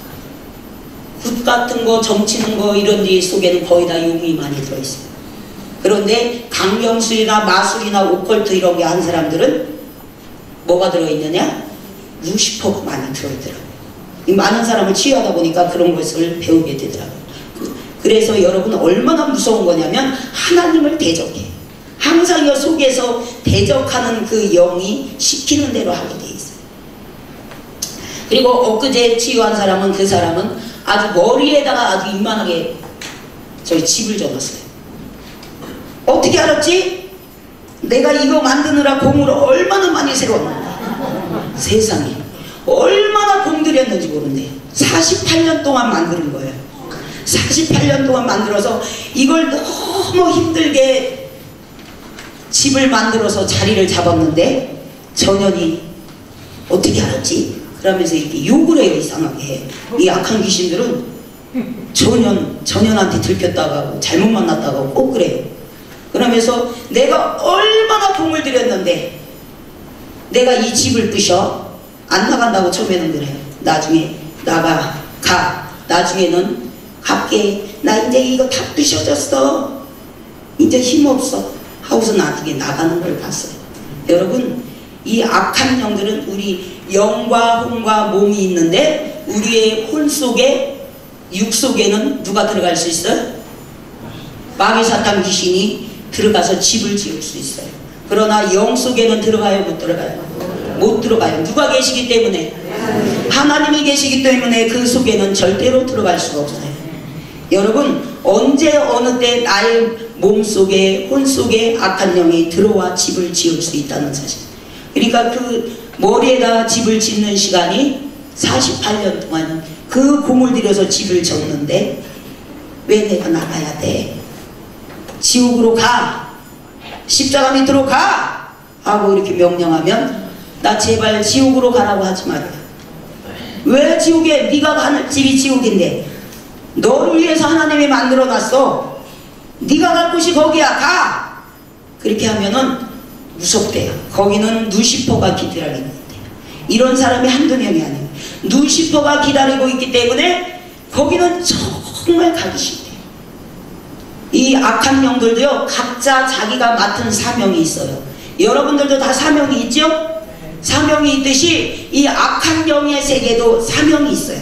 굿 같은 거, 점치는 거 이런 데 속에는 거의 다 용이 많이 들어있어요. 그런데 강령술이나 마술이나 오컬트 이런 게 한 사람들은 뭐가 들어있느냐? 루시퍼가 많이 들어있더라고요. 많은 사람을 치유하다 보니까 그런 것을 배우게 되더라고요. 그래서 여러분 얼마나 무서운 거냐면 하나님을 대적해. 항상 이 속에서 대적하는 그 영이 시키는 대로 하게 돼 있어요. 그리고 엊그제 치유한 사람은 그 사람은 아주 머리에다가 아주 이만하게 저희 집을 져놨어요. 어떻게 알았지? 내가 이거 만드느라 공을 얼마나 많이 세웠는데 세상에 얼마나 공들였는지 모른대. 48년 동안 만드는 거예요. 48년 동안 만들어서 이걸 너무 힘들게 집을 만들어서 자리를 잡았는데 전현이 어떻게 알았지? 그러면서 이렇게 욕을 해요. 이상하게. 이 악한 귀신들은 전현한테 들켰다가 하고 잘못 만났다가 하고 꼭 그래요. 그러면서 내가 얼마나 공을 들였는데 내가 이 집을 부셔? 안 나간다고 처음에는 그래요. 나중에 가. 나중에는 갈게. 나 이제 이거 다 부셔졌어. 이제 힘없어. 하고서 나중에 나가는 걸 봤어요. 여러분 이 악한 영들은 우리 영과 혼과 몸이 있는데 우리의 혼 속에 육 속에는 누가 들어갈 수 있어요? 마귀 사탄 귀신이 들어가서 집을 지을 수 있어요. 그러나 영 속에는 들어가요? 못 들어가요? 못 들어가요. 누가 계시기 때문에? 하나님이 계시기 때문에 그 속에는 절대로 들어갈 수가 없어요. 여러분 언제 어느 때 나의 몸속에 혼 속에 악한 영이 들어와 집을 지을 수 있다는 사실. 그러니까 그 머리에다 집을 짓는 시간이 48년 동안 그 공을 들여서 집을 졌는데 왜 내가 나가야 돼? 지옥으로 가! 십자가 밑으로 가! 하고 이렇게 명령하면 나 제발 지옥으로 가라고 하지 말아요. 왜 지옥에? 네가 가는 집이 지옥인데 너를 위해서 하나님이 만들어놨어. 네가 갈 곳이 거기야. 가! 그렇게 하면은 무섭대요. 거기는 루시퍼가 기다리고 있대요. 이런 사람이 한두 명이 아니에요. 루시퍼가 기다리고 있기 때문에 거기는 정말 가기 싫대요. 이 악한 영들도요 각자 자기가 맡은 사명이 있어요. 여러분들도 다 사명이 있죠? 사명이 있듯이 이 악한 영의 세계도 사명이 있어요.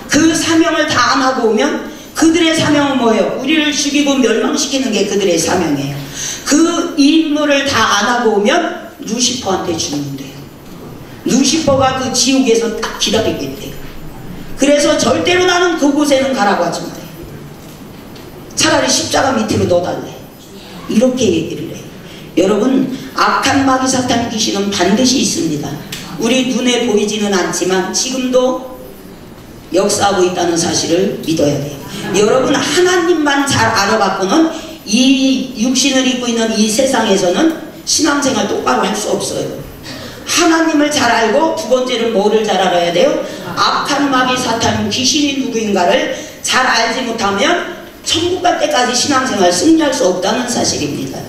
그 사명을 다 안 하고 오면 그들의 사명은 뭐예요? 우리를 죽이고 멸망시키는 게 그들의 사명이에요. 그 임무를 다 안 하고 오면 루시퍼한테 죽는데요. 루시퍼가 그 지옥에서 딱 기다리고 있대요. 그래서 절대로 나는 그곳에는 가라고 하지 마요. 차라리 십자가 밑으로 넣어달래. 이렇게 얘기를 해요. 여러분, 악한 마귀 사탄 귀신은 반드시 있습니다. 우리 눈에 보이지는 않지만 지금도 역사하고 있다는 사실을 믿어야 돼요. 여러분, 하나님만 잘 알아갖고는 이 육신을 입고 있는 이 세상에서는 신앙생활 똑바로 할 수 없어요. 하나님을 잘 알고, 두 번째는 뭐를 잘 알아야 돼요? 악한 마귀 사탄 귀신이 누구인가를 잘 알지 못하면 천국 갈 때까지 신앙생활 승리할 수 없다는 사실입니다.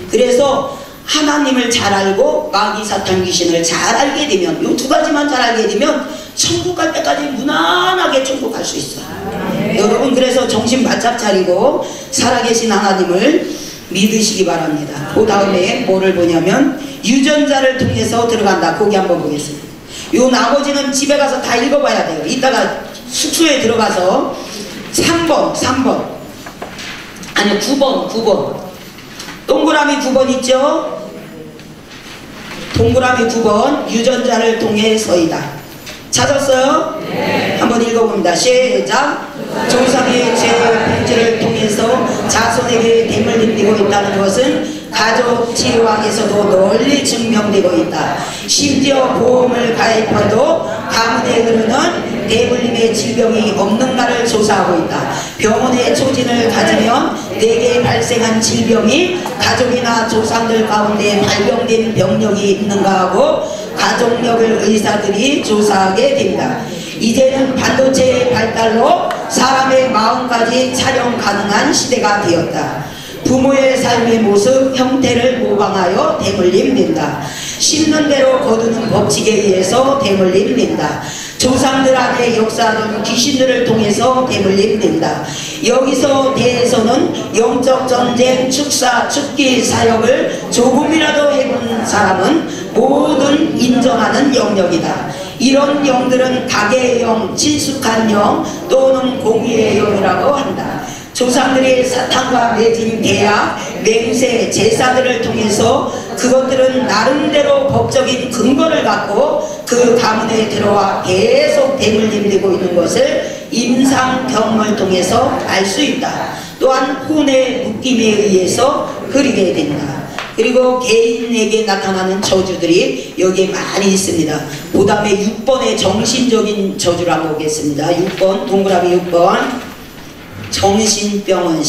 그래서 하나님을 잘 알고 마귀 사탄 귀신을 잘 알게 되면, 이 두 가지만 잘 알게 되면 천국 갈 때까지 무난하게 천국 갈 수 있어요. 여러분, 그래서 정신 바짝 차리고 살아계신 하나님을 믿으시기 바랍니다. 그 다음에 뭐를 보냐면 유전자를 통해서 들어간다. 거기 한번 보겠습니다. 요 나머지는 집에 가서 다 읽어봐야 돼요. 이따가 숙소에 들어가서 3번 아니 9번 동그라미 9번 있죠? 동그라미 9번 유전자를 통해서이다. 찾았어요? 네. 한번 읽어봅니다. 시작. 조상의 죄의 편지를 통해서 자손에게 됨을 입히고 있다는 것은 가족 치료학에서도 널리 증명되고 있다. 심지어 보험을 가입해도 가문에 흐르는 대물림의 질병이 없는가를 조사하고 있다. 병원의 초진을 가지면 내게 발생한 질병이 가족이나 조상들 가운데 발병된 병력이 있는가 하고 가족력을 의사들이 조사하게 됩니다. 이제는 반도체의 발달로 사람의 마음까지 촬영 가능한 시대가 되었다. 부모의 삶의 모습, 형태를 모방하여 대물림된다. 심는 대로 거두는 법칙에 의해서 대물림된다. 조상들 안에 역사하던 귀신들을 통해서 대물림된다. 여기서 대해서는 영적 전쟁, 축사, 축기 사역을 조금이라도 해본 사람은 모든 인정하는 영역이다. 이런 영들은 가계의 영, 친숙한 영 또는 공의의 영이라고 한다. 조상들이 사탄과 맺은 계약, 맹세, 제사들을 통해서 그것들은 나름대로 법적인 근거를 갖고 그 가문에 들어와 계속 대물림되고 있는 것을 임상 경험을 통해서 알 수 있다. 또한 혼의 묶임에 의해서 흐리게 된다. 그리고 개인에게 나타나는 저주들이 여기에 많이 있습니다. 그 다음에 6번의 정신적인 저주를 한번 보겠습니다. 6번 동그라미 6번 정신병은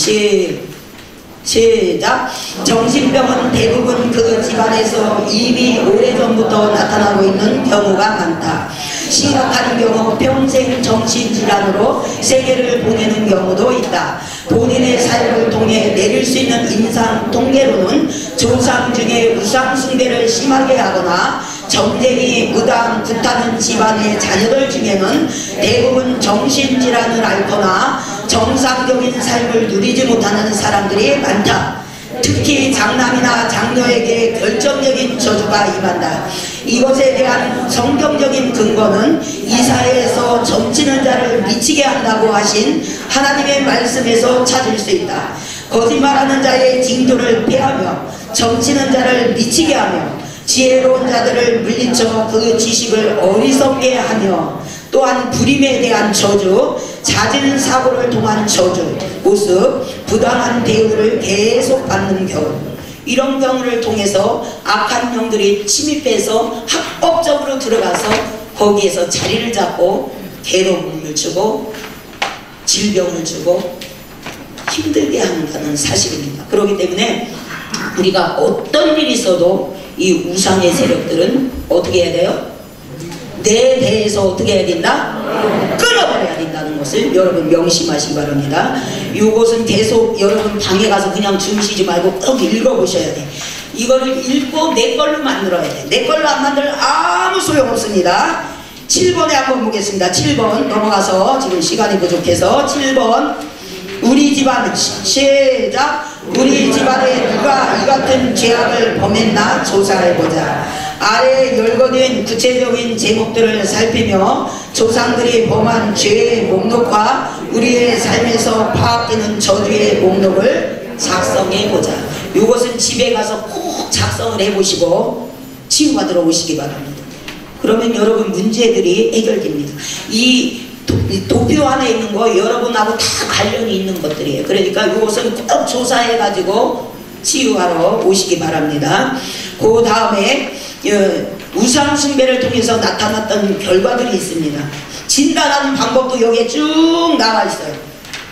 시작. 정신병은 대부분 그 집안에서 이미 오래전부터 나타나고 있는 경우가 많다. 심각한 경우 평생 정신질환으로 세계를 보내는 경우도 있다. 본인의 삶을 통해 내릴 수 있는 임상 통계로는 조상 중에 우상 숭배를 심하게 하거나 전쟁이 무당 구타는 집안의 자녀들 중에는 대부분 정신질환을 앓거나 정상적인 삶을 누리지 못하는 사람들이 많다. 특히 장남이나 장녀에게 결정적인 저주가 임한다. 이것에 대한 성경적인 근거는 이사야에서 점치는 자를 미치게 한다고 하신 하나님의 말씀에서 찾을 수 있다. 거짓말하는 자의 징조를 폐하며 점치는 자를 미치게 하며 지혜로운 자들을 물리쳐 그 지식을 어리석게 하며 또한 불임에 대한 저주, 잦은 사고를 통한 저주, 모습, 부당한 대우를 계속 받는 경우, 이런 경우를 통해서 악한 영들이 침입해서 합법적으로 들어가서 거기에서 자리를 잡고 괴로움을 주고 질병을 주고 힘들게 한다는 사실입니다. 그렇기 때문에 우리가 어떤 일이 있어도 이 우상의 세력들은 어떻게 해야 돼요? 내 대해서 어떻게 해야 된다? 끊어버려야 된다는 것을 여러분 명심하시기 바랍니다. 이것은 계속 여러분 방에 가서 그냥 주무시지 말고 꼭 읽어보셔야 돼. 이거를 읽고 내 걸로 만들어야 돼. 내 걸로 안 만들 아무 소용없습니다. 7번에 한번 보겠습니다. 7번 넘어가서 지금 시간이 부족해서 7번 우리 집안 시작. 우리 집안에 누가 이 같은 죄악을 범했나 조사해보자. 아래 열거된 구체적인 제목들을 살피며 조상들이 범한 죄의 목록과 우리의 삶에서 파악되는 저주의 목록을 작성해보자. 이것은 집에 가서 꼭 작성을 해보시고 치유받으러 오시기 바랍니다. 그러면 여러분 문제들이 해결됩니다. 이 도표 안에 있는 거 여러분하고 다 관련이 있는 것들이에요. 그러니까 이것은 꼭 조사해가지고 치유하러 오시기 바랍니다. 그 다음에 우상 숭배를 통해서 나타났던 결과들이 있습니다. 진단하는 방법도 여기에 쭉 나와 있어요.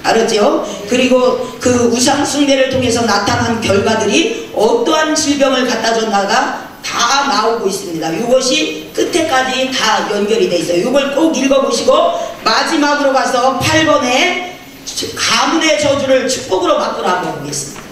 알았죠? 그리고 그 우상 숭배를 통해서 나타난 결과들이 어떠한 질병을 갖다 줬나가 다 나오고 있습니다. 이것이 끝에까지 다 연결이 돼 있어요. 이걸 꼭 읽어보시고 마지막으로 가서 8번에 가문의 저주를 축복으로 바꾸러 한번 보겠습니다.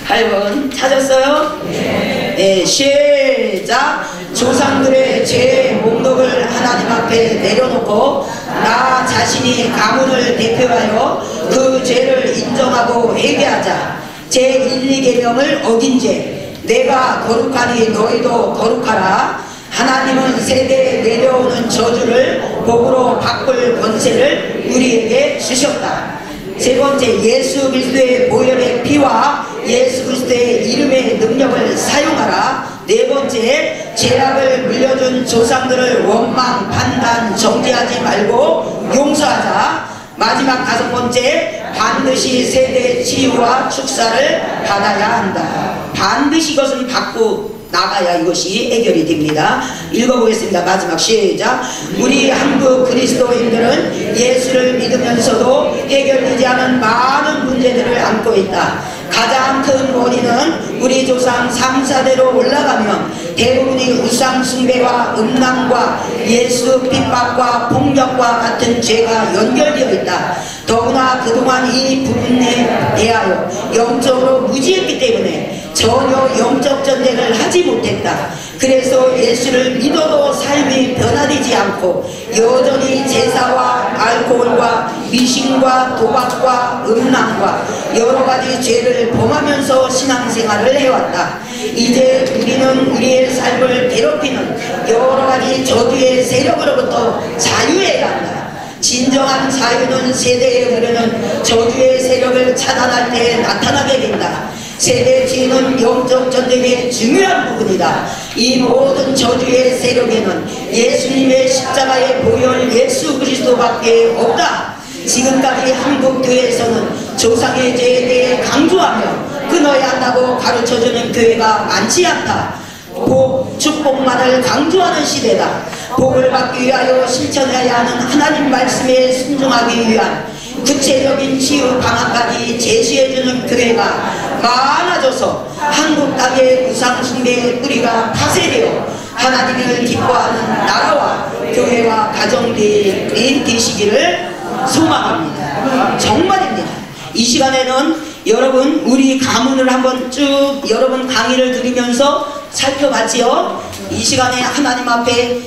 8번 찾았어요? 네, 시작! 조상들의 죄의 목록을 하나님 앞에 내려놓고 나 자신이 가문을 대표하여 그 죄를 인정하고 회개하자. 제1,2계명을 어긴 죄 내가 거룩하니 너희도 거룩하라. 하나님은 세대에 내려오는 저주를 복으로 바꿀 권세를 우리에게 주셨다. 세 번째, 예수 그리스도의 보혈의 피와 예수 그리스도의 이름의 능력을 사용하라. 네 번째, 죄악을 물려준 조상들을 원망, 판단, 정죄하지 말고 용서하자. 마지막 다섯 번째, 반드시 세대 치유와 축사를 받아야 한다. 반드시 이것은 받고 나가야 이것이 해결이 됩니다. 읽어보겠습니다. 마지막 시작. 우리 한국 그리스도인들은 예수를 믿으면서도 해결되지 않은 많은 문제들을 안고 있다. 가장 큰 원인은 우리 조상 3, 4대로 올라가면 대부분이 우상 숭배와 음란과 예수 핍박과 폭력과 같은 죄가 연결되어 있다. 더구나 그동안 이 부분에 대하여 영적으로 무지했기 때문에 전혀 영적 전쟁을 하지 못했다. 그래서 예수를 믿어도 삶이 변화되지 않고 여전히 제사와 알코올과 미신과 도박과 음란과 여러가지 죄를 범하면서 신앙생활을 해왔다. 이제 우리는 우리의 삶을 괴롭히는 여러가지 저주의 세력으로부터 자유해야 한다. 진정한 자유는 세대에 흐르는 저주의 세력을 차단할 때 나타나게 된다. 세대 치유는 영적 전쟁의 중요한 부분이다. 이 모든 저주의 세력에는 예수님의 십자가의 보혈 예수 그리스도밖에 없다. 지금까지 한국 교회에서는 조상의 죄에 대해 강조하며 끊어야 한다고 가르쳐주는 교회가 많지 않다. 복, 축복만을 강조하는 시대다. 복을 받기 위하여 실천해야 하는 하나님 말씀에 순종하기 위한 구체적인 치유 방안까지 제시해주는 교회가 많아져서 한국 땅의 우상숭배의 뿌리가 파쇄되어 하나님을 기뻐하는 나라와 교회와 가정들이 되시기를 소망합니다. 정말입니다. 이 시간에는 여러분 우리 가문을 한번 쭉 여러분 강의를 들으면서 살펴봤지요. 이 시간에 하나님 앞에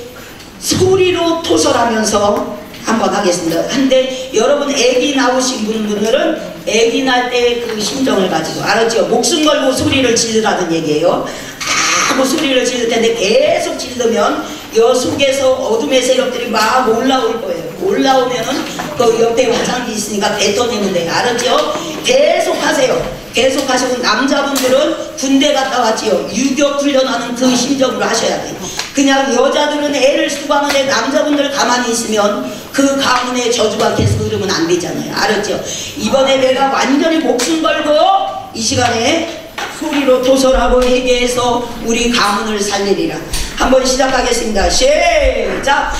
소리로 토설하면서 한번 하겠습니다. 근데 여러분 애기 나오신 분들은 애기 날 때 그 심정을 가지고 알았죠? 목숨 걸고 소리를 지르라는 얘기예요. 아무 소리를 지를 텐데 계속 지르면 여 속에서 어둠의 세력들이 막 올라올 거예요. 올라오면은 그 옆에 화장지 있으니까 뱉어내면 돼요. 알았죠? 계속 하세요. 계속 하시고 남자분들은 군대 갔다 왔지요. 유격 훈련하는 그 심정으로 하셔야 돼요. 그냥 여자들은 애를 쓰고 하는데 남자분들 가만히 있으면 그 가문의 저주가 계속 흐르면 안 되잖아요. 알았죠? 이번에 내가 완전히 목숨 걸고 이 시간에 소리로 토설하고 회개해서 우리 가문을 살리리라. 한번 시작하겠습니다. 시작!